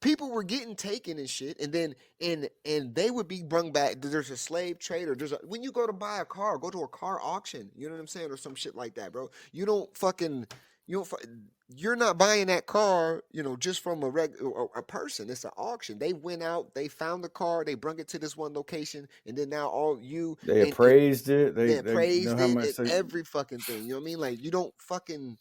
people were getting taken and shit, and then and they would be brung back. There's a slave trader. When you go to buy a car, go to a car auction. You know what I'm saying, or some shit like that, bro. You don't. You're not buying that car, just from a person. It's an auction. They went out, they found the car, they brung it to this one location, and then now all you They and appraised it. They know praised how it much and they. every fucking thing. You know what I mean? Like you don't fucking.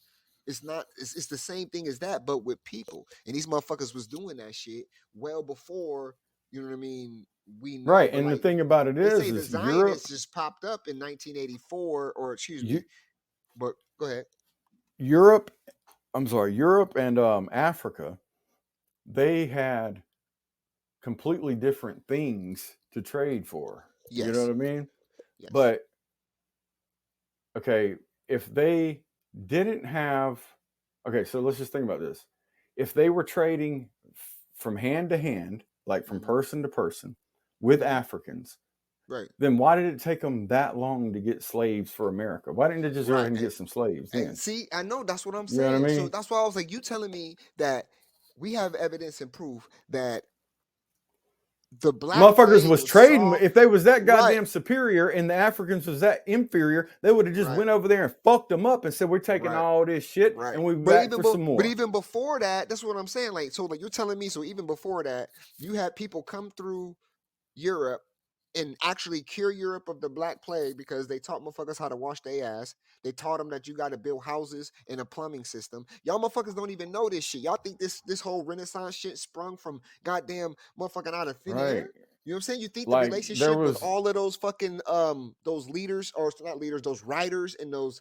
It's not. It's the same thing as that, but with people. And these motherfuckers was doing that shit well before. You know what I mean? We know, Right, but and the like thing about it they say, the is Europe. Zionists just popped up in 1984, or excuse You, me. But go ahead. Europe. I'm sorry, Europe and Africa. They had completely different things to trade for. You know Yes. what I mean? Yes. But okay, if they didn't have, okay, so let's just think about this. If they were trading from hand to hand, like from Hmm. person to person with Hmm. Africans, Right. then why did it take them that long to get slaves for America? Why didn't they just go Right. ahead and get some slaves And then? see, I know that's what I'm You know what I saying. So mean? that's why I was like, you telling me that we have evidence and proof that the Black Motherfuckers Plague was was trading. solved. If they was that Right. goddamn superior and the Africans was that inferior, they would have just Right. went over there and fucked them up and said, "We're taking Right. all this shit Right. and we But back for some but more." even before that, that's what I'm saying. Like, so like you're telling me, so even before that, you had people come through Europe and actually cure Europe of the Black Plague because they taught motherfuckers how to wash their ass. They taught them that you got to build houses and a plumbing system. Y'all motherfuckers don't even know this shit. Y'all think this whole Renaissance shit sprung from goddamn motherfucking out of thin Right? air? You know what I'm saying? You think the Like there relationship with was all of those fucking those leaders, or not leaders, those writers and those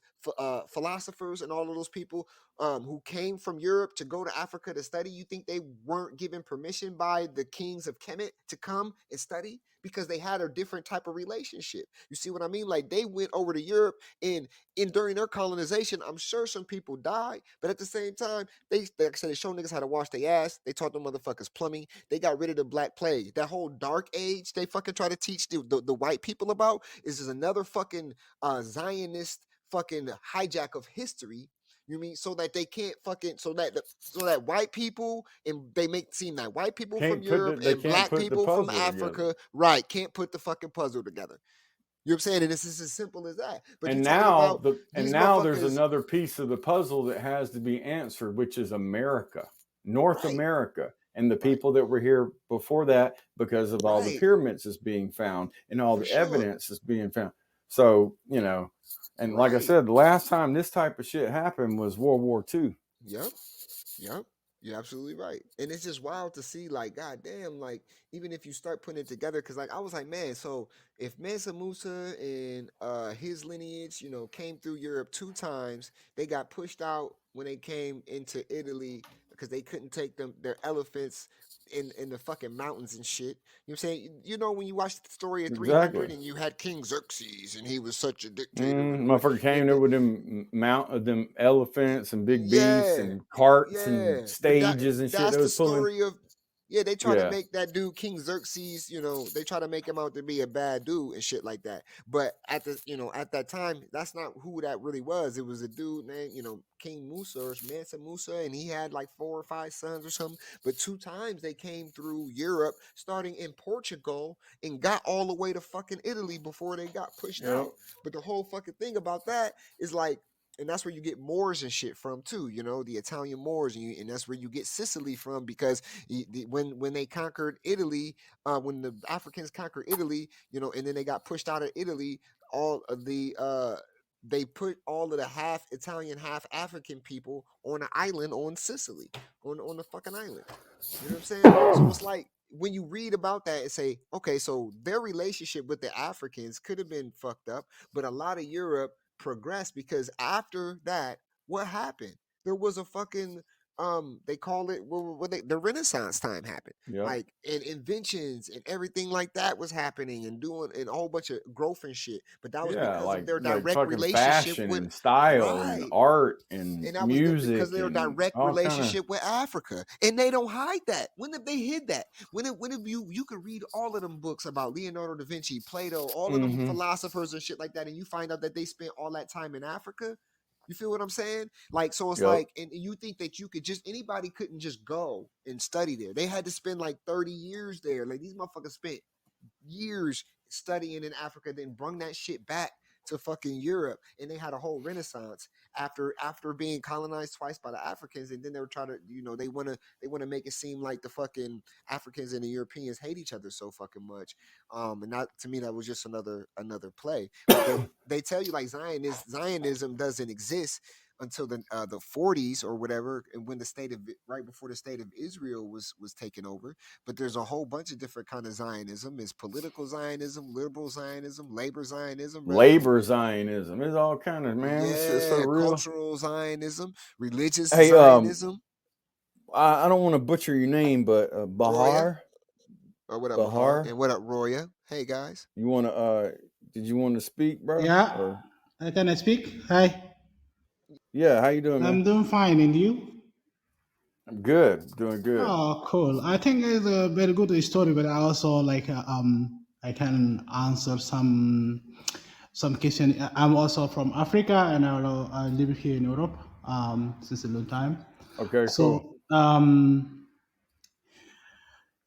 philosophers and all of those people who came from Europe to go to Africa to study, you think they weren't given permission by the kings of Kemet to come and study because they had a different type of relationship? You see what I mean? Like they went over to Europe, and in during their colonization, I'm sure some people died, but at the same time, like I said, they showed niggas how to wash their ass. They taught them motherfuckers plumbing. They got rid of the Black Plague. That whole dark age they fucking try to teach the white people about is just another fucking Zionist fucking hijack of history. You mean so that they can't fucking so that white people, and they make it seem that white people from Europe they and can't black put the people from puzzle together. Africa, right, can't put the fucking puzzle together. You know what I'm saying? And this is as simple as that. But you're And talking about these now there's motherfuckers, another piece of the puzzle that has to be answered, which is America, North right, America, and the right, people that were here before that because of all the right, pyramids is being found and all for the sure, evidence is being found. So, and like I right. said, the last time this type of shit happened was World War II. Yep. Yep. You're absolutely right. And it's just wild to see, like, goddamn, like, even if you start putting it together, because like I was like, man, so if Mansa Musa and his lineage, came through Europe 2 times, they got pushed out when they came into Italy because they couldn't take their elephants in the fucking mountains and shit. You know what I'm saying? When you watch the story of Exactly. 300 and you had King Xerxes and he was such a dictator and what Motherfucker came and there the, with them elephants and big beasts yeah, and carts and yeah. But stages and shit. that's That the was pulling. story of, yeah, they try to Yeah, make that dude King Xerxes, they try to make him out to be a bad dude and shit like that. But at that time, that's not who that really was. It was a dude named, King Musa or Mansa Musa, and he had like 4 or 5 sons or something. But 2 times they came through Europe, starting in Portugal, and got all the way to fucking Italy before they got pushed yep, out. But the whole fucking thing about that is like, and that's where you get Moors and shit from too, the Italian Moors, and that's where you get Sicily from because when they conquered Italy, when the Africans conquered Italy, and then they got pushed out of Italy, all of they put all of the half Italian, half African people on an island on Sicily, on the fucking island. You know what I'm saying? So it's like when you read about that and say, okay, so their relationship with the Africans could have been fucked up, but a lot of Europe progressed because after that, what happened? There was a fucking they call it the Renaissance time happened. Yep. Like and inventions and everything like that was happening and doing and a whole bunch of growth and shit. But that was Yeah, because of their like direct fucking relationship fashion with and style and right. art and And that was because of music their and direct all kind of. relationship with Africa, and they don't hide that. When have they hid that? When have you could read all of them books about Leonardo da Vinci, Plato, all of them Mm-hmm. philosophers and shit like that, and you find out that they spent all that time in Africa. You feel what I'm saying? Like, so it's Yep. like, and you think that you could just anybody couldn't just go and study there. They had to spend like 30 years there. Like these motherfuckers spent years studying in Africa, then brung that shit back to fucking Europe, and they had a whole renaissance after being colonized twice by the Africans, and then they were trying to, they want to make it seem like the fucking Africans and the Europeans hate each other so fucking much. And that to me that was just another play. But they tell you like Zionism doesn't exist until the 40s or whatever, and when right before the state of Israel was taken over. But there's a whole bunch of different kind of Zionism. Is political Zionism, liberal Zionism, labor Zionism, rather. Labor Zionism. It's all kind of, man. This shit's so Yeah, real. cultural Zionism, religious Hey, Zionism. I don't want to butcher your name, but Roya, Bahar. or what up, Mahar, Bahar. and what up, Roya? Hey guys. You want to? Did you want to speak, bro? Yeah, Or can I speak? Hi, yeah, how you doing, man? I'm doing fine, and you? I'm good. Doing good. Oh, cool. I think it's a very good story, but I also like I can answer some question. I'm also from Africa, and I live here in Europe since a long time. Okay, cool. So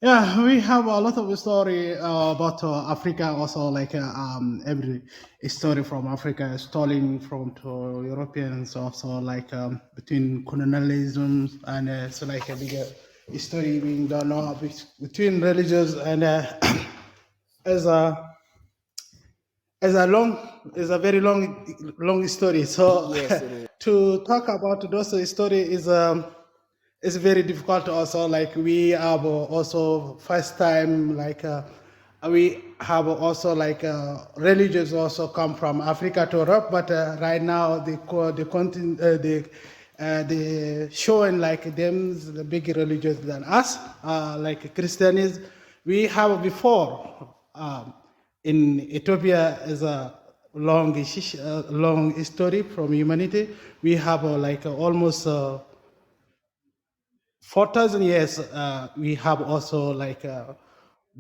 yeah, we have a lot of story about Africa. Also, like every story from Africa is stolen from to Europeans. Also, like between colonialism and so like a bigger story being done now between religions and as a as a very long story. So Yes, it is. to talk about those story is it's very difficult also. Like we have also first time like we have also like religions also come from Africa to Europe, but right now the continent the showing like them the big religions than us, like Christianism. We have before in Ethiopia is a long history from humanity. We have like almost 4,000 years. We have also like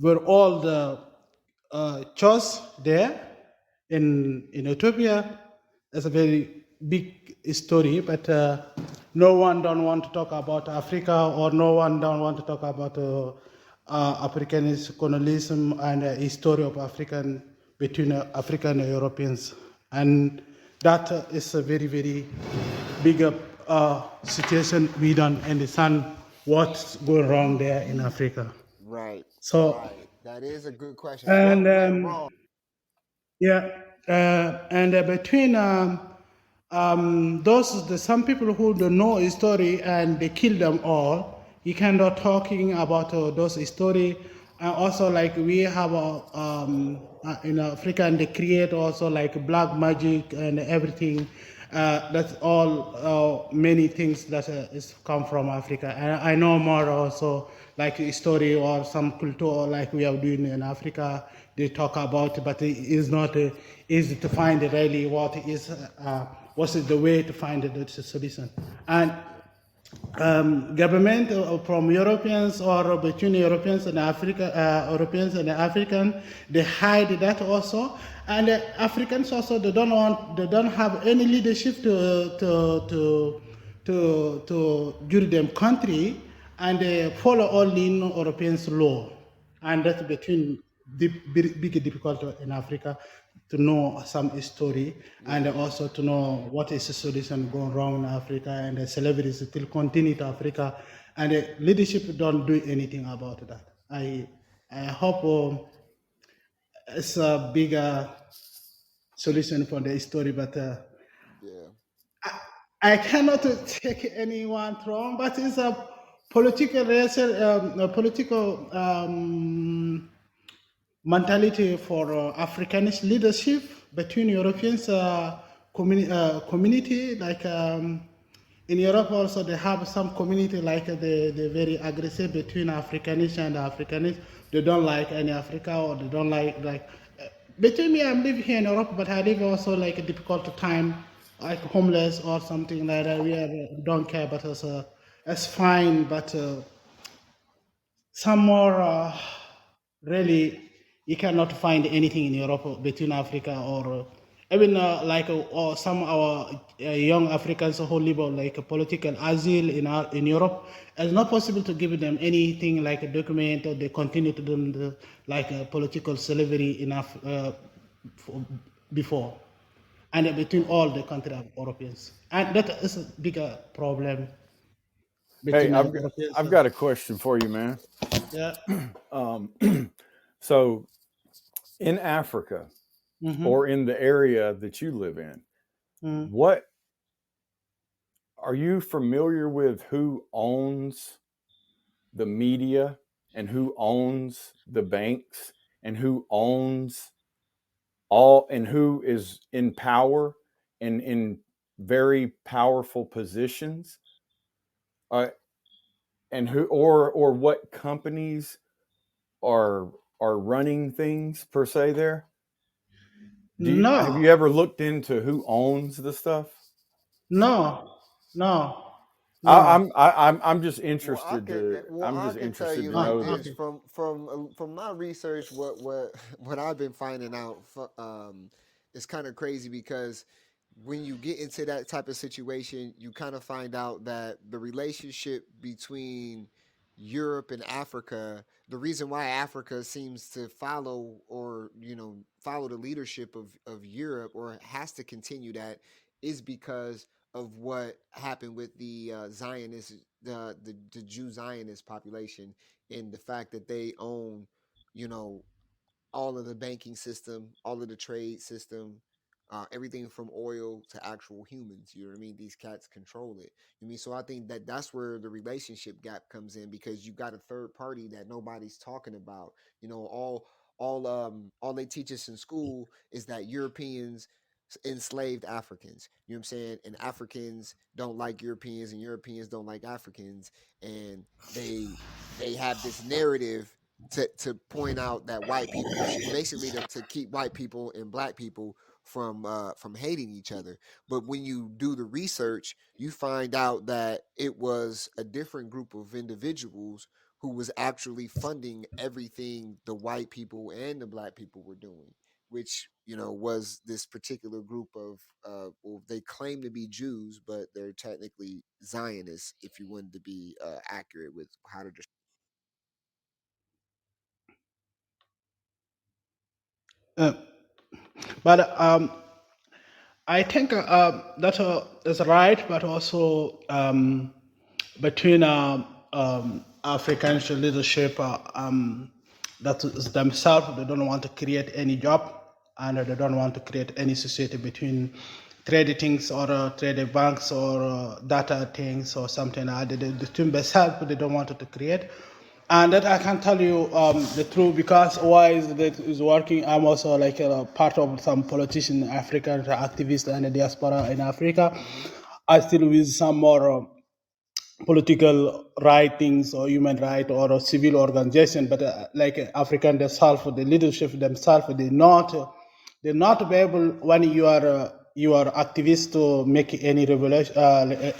were all the church there in Ethiopia. It's a very big story, but no one don't want to talk about Africa, or no one don't want to talk about African colonialism and history of African between African and Europeans, and that is a very big situation. We don't understand what's going wrong there in Africa. Right. So That is a good question. What and went wrong? yeah, and between some people who don't know his story and they kill them all. He cannot talking about those story, and also like we have in Africa, and they create also like black magic and everything. That's all many things that is come from Africa. And I know more also like story or some culture like we are doing in Africa. They talk about, but it is not easy to find really what is the way to find the solution. And government from Europeans or between Europeans and Europeans and African, they hide that also. And Africans also they don't have any leadership to guide them country, and they follow only Europeans law, and that's between the big difficulty in Africa to know some story, and also to know what is the solution going wrong in Africa, and the celebrities still continue to Africa, and the leadership don't do anything about that. I hope it's a bigger solution for the story, but Yeah. I cannot take anyone wrong. But it's a political a political mentality for Africanist leadership between Europeans community. Like in Europe also they have some community like the very aggressive between Africanists and Africanists. They don't like any Africa or they don't like. Between me, I'm living here in Europe, but I live also like a difficult time, like homeless or something like that. Don't care, but it's fine. But some more really you cannot find anything in Europe between Africa or even or some our young Africans who live on like a political asile in Europe. It's not possible to give them anything like a document or they continue to do like a political slavery enough before and between all the country of Europeans, and that is a bigger problem Hey, between Europeans. I've got a question for you, man. Yeah. Um, so in Africa Mm-hmm. or in the area that you live in, Mm-hmm. what are you familiar with? Who owns the media and who owns the banks and who owns all and who is in power and in very powerful positions, uh, and who or what companies are running things per se there? Have No, you ever looked into who owns the stuff? no, no, I, no. I'm I, I'm just Well, interested to I'm I just can tell interested you to like know this the Okay. from my research. What I've been finding out is kind of crazy because when you get into that type of situation, you kind of find out that the relationship between Europe and Africa, the reason why Africa seems to follow or follow the leadership of Europe or has to continue that is because of what happened with the Zionist, the Jew Zionist population, and the fact that they own, you know, all of the banking system, all of the trade system, everything from oil to actual humans. You know what I mean? These cats control it. You mean so? I think that that's where the relationship gap comes in because you got a third party that nobody's talking about. You know, all they teach us in school is that Europeans enslaved Africans. You know what I'm saying? And Africans don't like Europeans, and Europeans don't like Africans, and they have this narrative to point out that white people basically to keep white people and black people from hating each other. But when you do the research, you find out that it was a different group of individuals who was actually funding everything the white people and the black people were doing, which was this particular group of well, they claim to be Jews, but they're technically Zionists if you wanted to be accurate with how to. Uh, but I think that is right, but also between African leadership, that is themselves, they don't want to create any job and they don't want to create any society between trade things or trade banks or data things or something like that. The team themselves, they don't want it to create. And that I can tell you the truth because why is that is working. I'm also like a part of some politician, African activists and the diaspora in Africa. Mm-hmm. I still with some more political writings or human right or a civil organization, but like African themselves, the leadership themselves, they not be able when you are activist to make any revelation,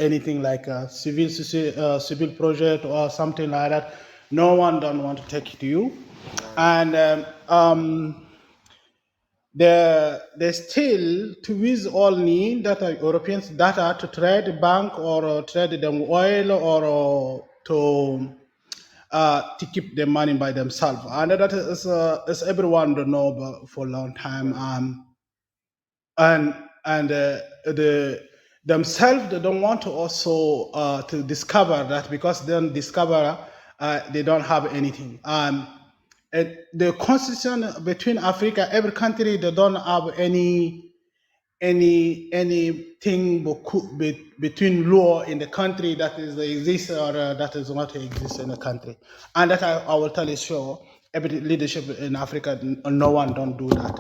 anything like a civil project or something like that. No one don't want to take it to you, Right. and they still to use all need data Europeans data to trade bank or trade them oil or to keep the money by themselves. And that is everyone to know about for a long time. Right. And the themselves they don't want to also to discover that because they don't discover they don't have anything. And the constitution between Africa, every country they don't have any. anything between law in the country that is exists or that is not exist in the country, and that I will tell you sure every leadership in Africa, no one don't do that,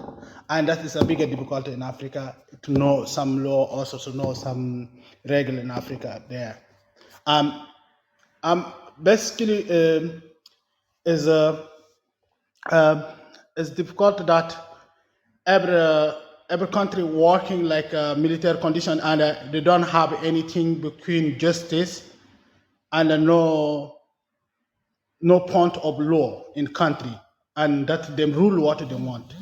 and that is a bigger difficulty in Africa to know some law, also to know some regular in Africa there. Um, Basically, is it's difficult that every country working like a military condition, and they don't have anything between justice and no point of law in country, and that they rule what they want.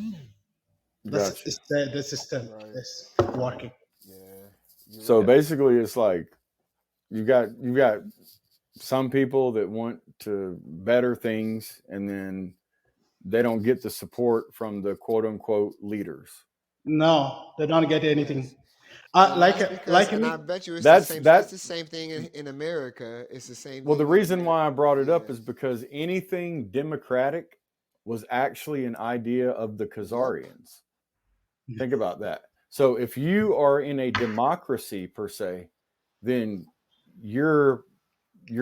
That's Gotcha. is the system Right. that's working. Yeah. You're So right. basically, it's like you got some people that want to better things, and then they don't get the support from the quote unquote leaders. No, they don't get anything. Yes. And that's because, Like and I me. bet you it's the That's same. It's that. the same thing in America. It's the same Well, the thing in reason America. why I brought it up Yeah. is because anything democratic was actually an idea of the Yep. Khazarians. Think about that. So if you are in a democracy per se, then you're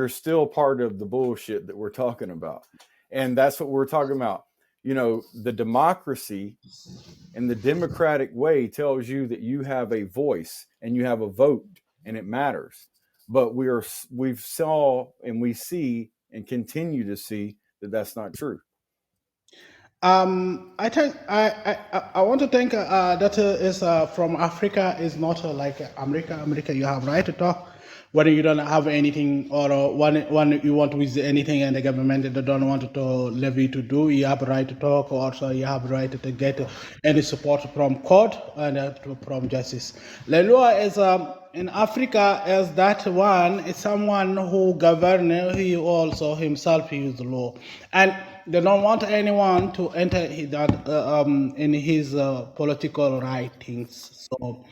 still part of the bullshit that we're talking about. And that's what we're talking about. You know, the democracy and the democratic way tells you that you have a voice and you have a vote and it matters. But we've saw and we see and continue to see that that's not true. I think I want to think that is from Africa is not like America. America, you have right to talk when you don't have anything, or when you want to visit anything and the government they don't want to levy to do. You have right to talk, or also you have right to get any support from court and from justice. The law is in Africa is that one is someone who govern. He also himself use the law, and they don't want anyone to enter in his political writings. So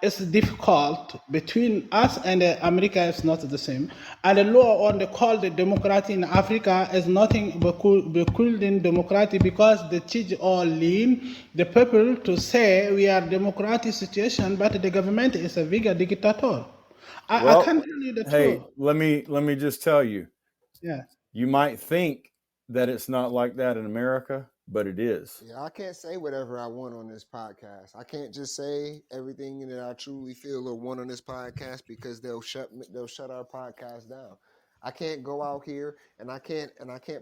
it's difficult between us and America. Is not the same, and the law on the called the democracy in Africa is nothing but in democracy, because they teach all lean the people to say we are democratic situation, but the government is a bigger dictator. I Well, can tell you the hey, truth. let me just tell you, Yeah. you might think that it's not like that in America, but it is. Yeah, I can't say whatever I want on this podcast. I can't just say everything that I truly feel or want on this podcast, because they'll shut our podcast down. I can't go out here and I can't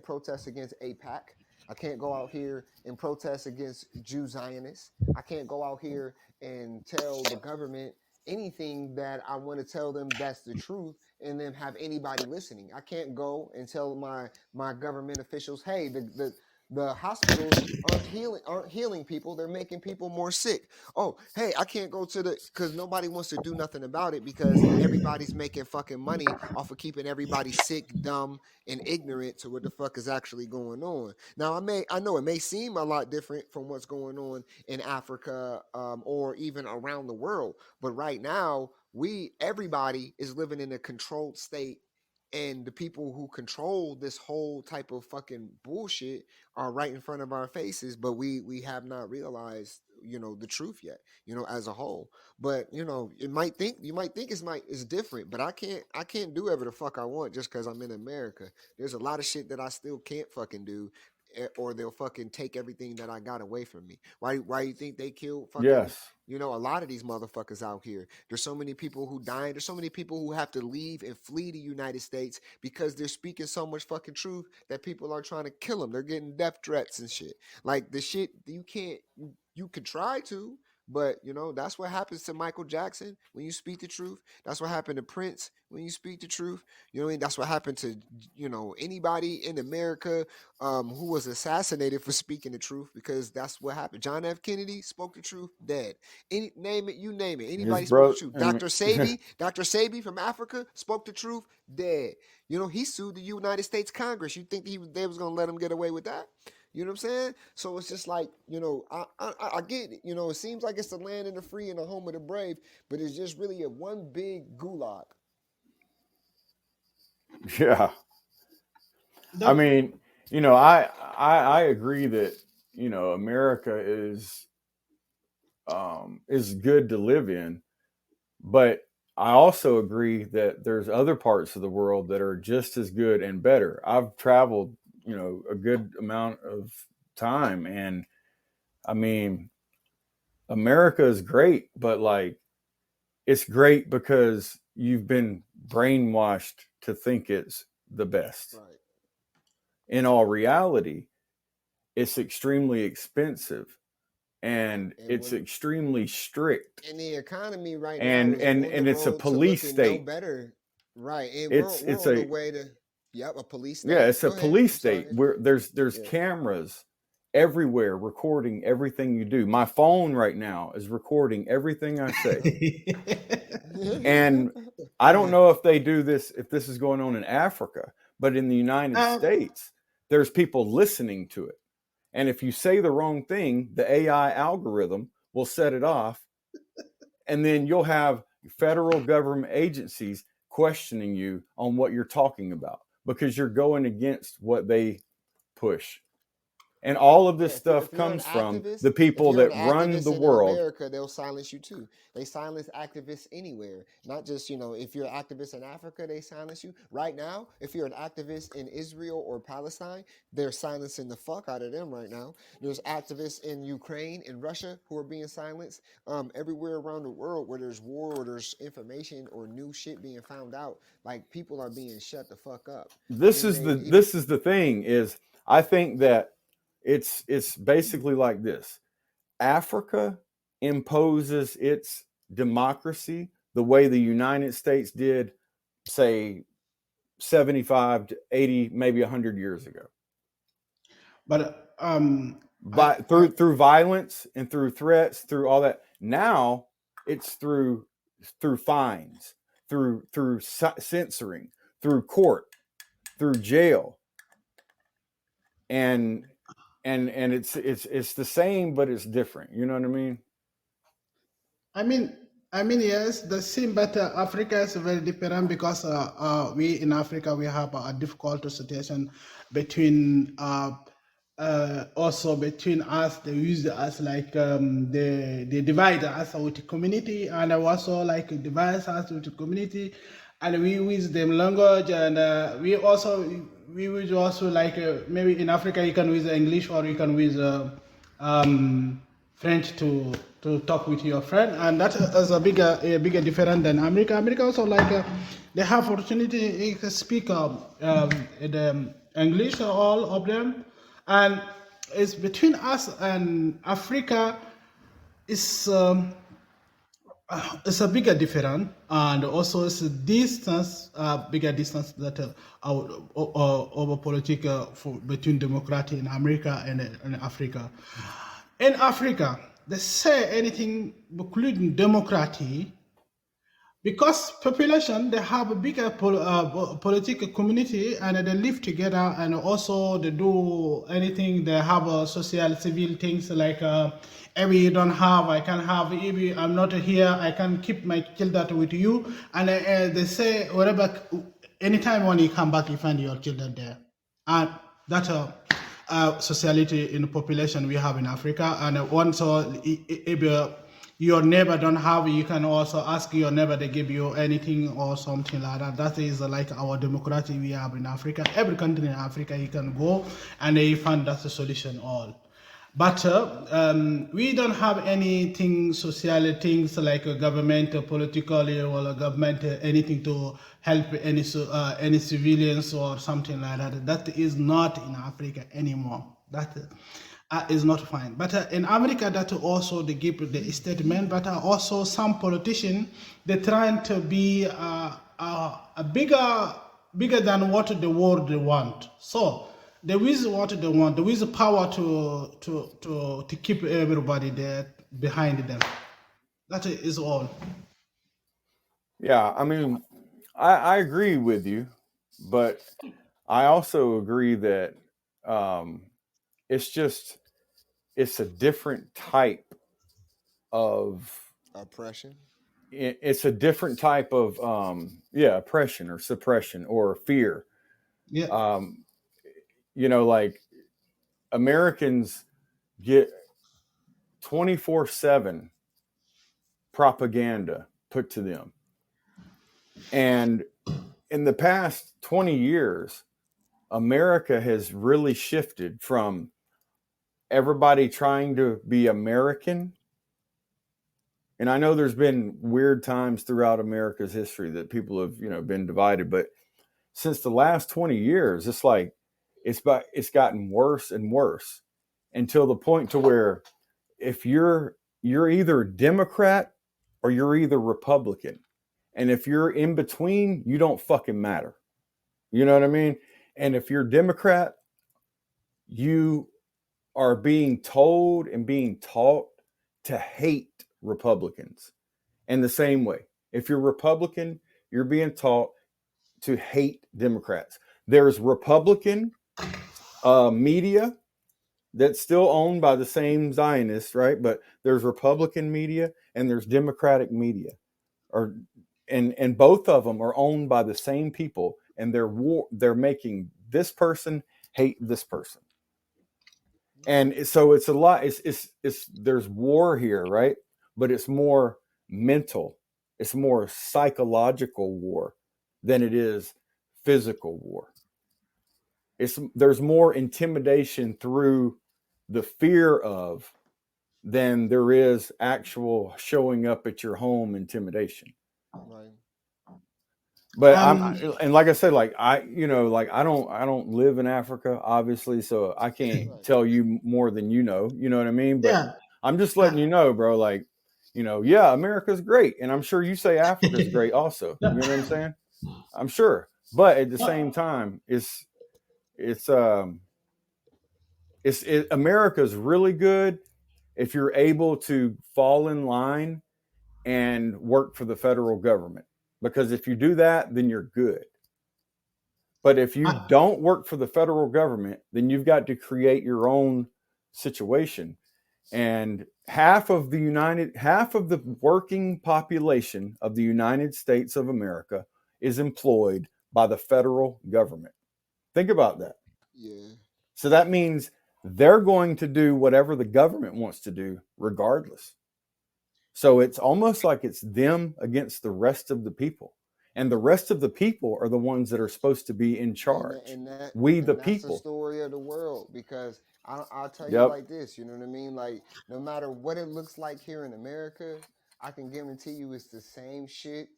protest against APAC. I can't go out here and protest against Jew Zionists. I can't go out here and tell the government anything that I want to tell them that's the truth and then have anybody listening. I can't go and tell my government officials, hey, the hospitals aren't healing people. They're making people more sick. Oh, hey, I can't go to the, because nobody wants to do nothing about it, because everybody's making fucking money off of keeping everybody sick, dumb, and ignorant to what the fuck is actually going on. Now, I know it may seem a lot different from what's going on in Africa, or even around the world, but right now everybody is living in a controlled state, and the people who control this whole type of fucking bullshit are right in front of our faces, but we have not realized, the truth yet, as a whole. But you might think it's different, but I can't do whatever the fuck I want just because I'm in America. There's a lot of shit that I still can't fucking do, or they'll fucking take everything that I got away from me. Why you think they killed fucking, Yes. a lot of these motherfuckers out here? There's so many people who dying. There's so many people who have to leave and flee the United States because they're speaking so much fucking truth that people are trying to kill them. They're getting death threats and shit. Like the shit you can't, you could try to, but that's what happens to Michael Jackson when you speak the truth. That's what happened to Prince when you speak the truth. You know what I mean? That's what happened to anybody in America who was assassinated for speaking the truth, because that's what happened. John F. Kennedy spoke the truth, dead. Name it, you name it. His Anybody spoke the brother. truth. I mean, Dr. Sabi from Africa spoke the truth, dead. He sued the United States Congress. You think they was gonna let him get away with that? You know what I'm saying? So it's just like, I get it. It seems like it's the land of the free and the home of the brave, but it's just really a one big gulag. yeah. I mean, I agree that America is is good to live in. But I also agree that there's other parts of the world that are just as good and better. I've traveled, a good amount of time, and I mean, America is great, but like, it's great because you've been brainwashed to think it's the best. Right. In all reality, it's extremely expensive and And it's when extremely strict, and the economy right now and is and on the and it's a road to police looking no state. better. Right. And It's we're it's on the a way to a police Yeah, state. it's a Go ahead. police I'm state sorry. where there's Yeah. cameras everywhere recording everything you do. My phone right now is recording everything I say. And I don't know if they do this, if this is going on in Africa, but in the United um, States, there's people listening to it. And if you say the wrong thing, the AI algorithm will set it off. And then you'll have federal government agencies questioning you on what you're talking about because you're going against what they push. And all of Yeah, this stuff if you're an comes from activist, the people that run the in world. America, they'll silence you too. They silence activists anywhere, not just if you're an activist in Africa, they silence you. Right now, if you're an activist in Israel or Palestine, they're silencing the fuck out of them right now. There's activists in Ukraine and Russia who are being silenced. Everywhere around the world where there's war or there's information or new shit being found out, like people are being shut the fuck up. This And is they the even this is the thing is I think that it's basically like this. Africa imposes its democracy the way the United States did, say, 75 to 80, maybe 100 years ago. but But through violence and through threats, through all that. Now it's through fines, through censoring, through court, through jail, and it's the same, but it's different. You know what I mean? I mean, yes, the same, but Africa is very different because we in Africa we have a difficult situation between also between us. They use us like they divide us with the community, and also like divide us with the community, and we use them language, and we use also like maybe in Africa you can use English or you can use French to talk with your friend, and that is a bigger difference than America. America also like they have opportunity to speak the English all of them, and it's between us and Africa is. It's a bigger difference, and also it's a distance, bigger distance that over political between democracy in America and Africa. In Africa, they say anything including democracy because population they have a bigger political community and they live together, and also they do anything. They have social civil things like if you don't have I can have, if I'm not here I can keep my children with you, and they say wherever anytime when you come back you find your children there, and that sociality in the population we have in Africa. And once if your neighbor don't have, you can also ask your neighbor to give you anything or something like that. That is like our democracy we have in Africa. Every country in Africa you can go and they find that's the solution all. But we don't have anything social things like a government politically or a government anything to help any civilians or something like that. That is not in Africa anymore. That is not fine. But in America, that also they give the statement. But also some politicians they trying to be a bigger than what the world they want. So there is what they want. There is power to keep everybody there behind them. That is all. Yeah, I mean, I agree with you, but I also agree that um, it's just it's a different type of oppression. it's a different type of oppression or suppression or fear. Yeah. Um, like Americans get 24/7 propaganda put to them. And in the past 20 years, America has really shifted from everybody trying to be American. And I know there's been weird times throughout America's history that people have, been divided, but since the last 20 years, it's like it's gotten worse and worse until the point to where if you're either Democrat or you're either Republican. And if you're in between, you don't fucking matter. You know what I mean? And if you're Democrat, you are being told and being taught to hate Republicans. And the same way, if you're Republican, you're being taught to hate Democrats. There's Republican media that's still owned by the same Zionists, right? But there's Republican media and there's Democratic media, and both of them are owned by the same people, and they're making this person hate this person. And so it's a lot. It's there's war here, right? But it's more mental. It's more psychological war than it is physical war. There's more intimidation through the fear of than there is actual showing up at your home intimidation. Right. But and like I said, like I don't live in Africa, obviously, so I can't tell you more than you know what I mean? But I'm just letting you know, bro, like, yeah, America's great. And I'm sure you say Africa's great also. You know what I'm saying? I'm sure. But at the same time, America's really good if you're able to fall in line and work for the federal government. Because if you do that, then you're good. But if you don't work for the federal government, then you've got to create your own situation. And half of the working population of the United States of America is employed by the federal government. Think about that. Yeah. So that means they're going to do whatever the government wants to do regardless. So it's almost like it's them against the rest of the people. And the rest of the people are the ones that are supposed to be in charge. That's people. the story of the world, because I'll tell you Yep. like this, you know what I mean? Like, no matter what it looks like here in America, I can guarantee you it's the same shit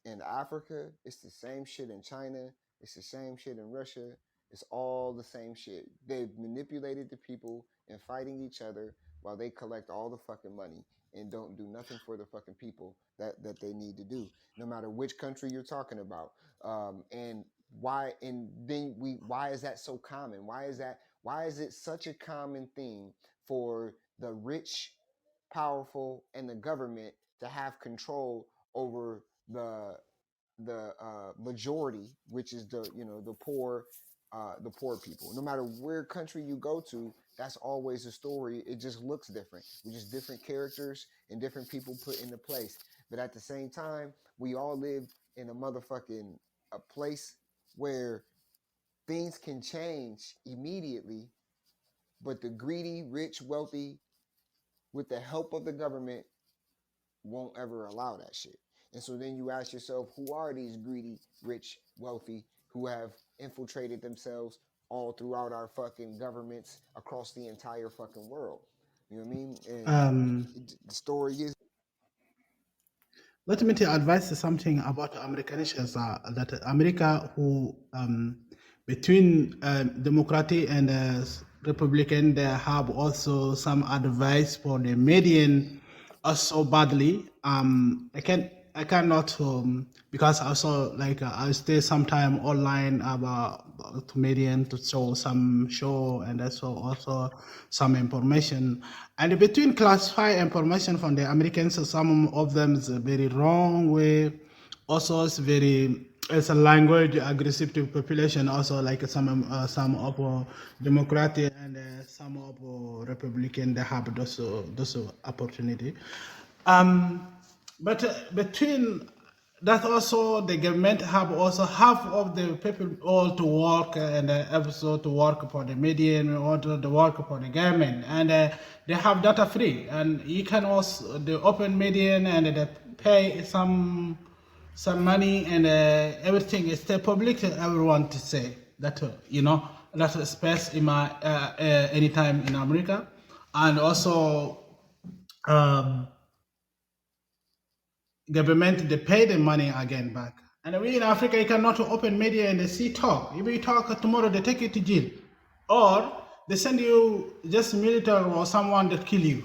in Africa. It's the same shit in China. It's the same shit in Russia. It's all the same shit. They've manipulated the people and fighting each other while they collect all the fucking money and don't do nothing for the fucking people that they need to do, no matter which country you're talking about. And why is that so common? Why is it such a common thing for the rich, powerful, and the government to have control over the majority, which is the poor people? No matter where country you go to, that's always a story. It just looks different. We're just different characters and different people put into place. But at the same time, we all live in a place where things can change immediately, but the greedy, rich, wealthy, with the help of the government, won't ever allow that shit. And so then you ask yourself, who are these greedy, rich, wealthy, who have infiltrated themselves all throughout our fucking governments across the entire fucking world? You know what I mean? And the story is. Let me advise you something about Americanism. That America, who between Democratic and Republican, they have also some advice for the median also badly. I cannot because also like I stay sometime online about median to show some show and also some information. And between classify information from the Americans, some of them is a very wrong way. Also, it's a language aggressive to population. Also, like some of Democratic and some of Republican, they have those opportunity. But between that also the government have also half of the people all to work and also to work for the media and or to work for the government, and they have data free, and you can also the open media and they pay some money, and everything is still public to everyone to say that that space in my anytime in America, and also um, government they pay the money again back. And we in Africa you cannot open media and they see talk. If you talk tomorrow they take you to jail, or they send you just military or someone that kill you.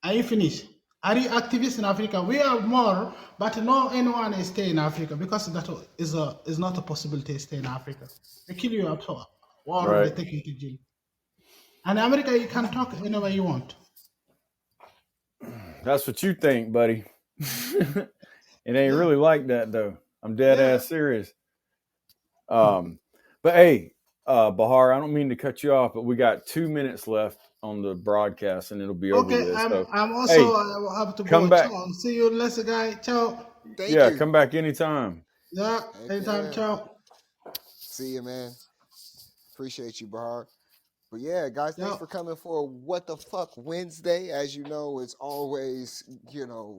Are you finished? Are you activists in Africa? We are more, but no anyone is stay in Africa because that is not a possibility to stay in Africa. They kill you up or they Right. take you to jail. And in America you can talk anywhere you want. That's what you think, buddy. It ain't Yeah. really like that though. I'm dead Yeah. ass serious. But hey, Bahar, I don't mean to cut you off, but we got 2 minutes left on the broadcast and it'll be over Okay, with. So I'm also hey, I will have to come go. back. Ciao. See you later, guy. Ciao. Thank Yeah, you. come back anytime. Yeah, Heck anytime. yeah. Ciao. See you, man. Appreciate you, Bahar. But yeah, guys, thanks Ciao. for coming for What the Fuck Wednesday. As you know, it's always,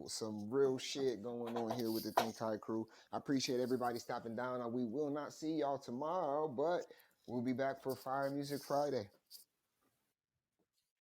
some real shit going on here with the Think High crew. I appreciate everybody stopping down. We will not see y'all tomorrow, but we'll be back for Fire Music Friday.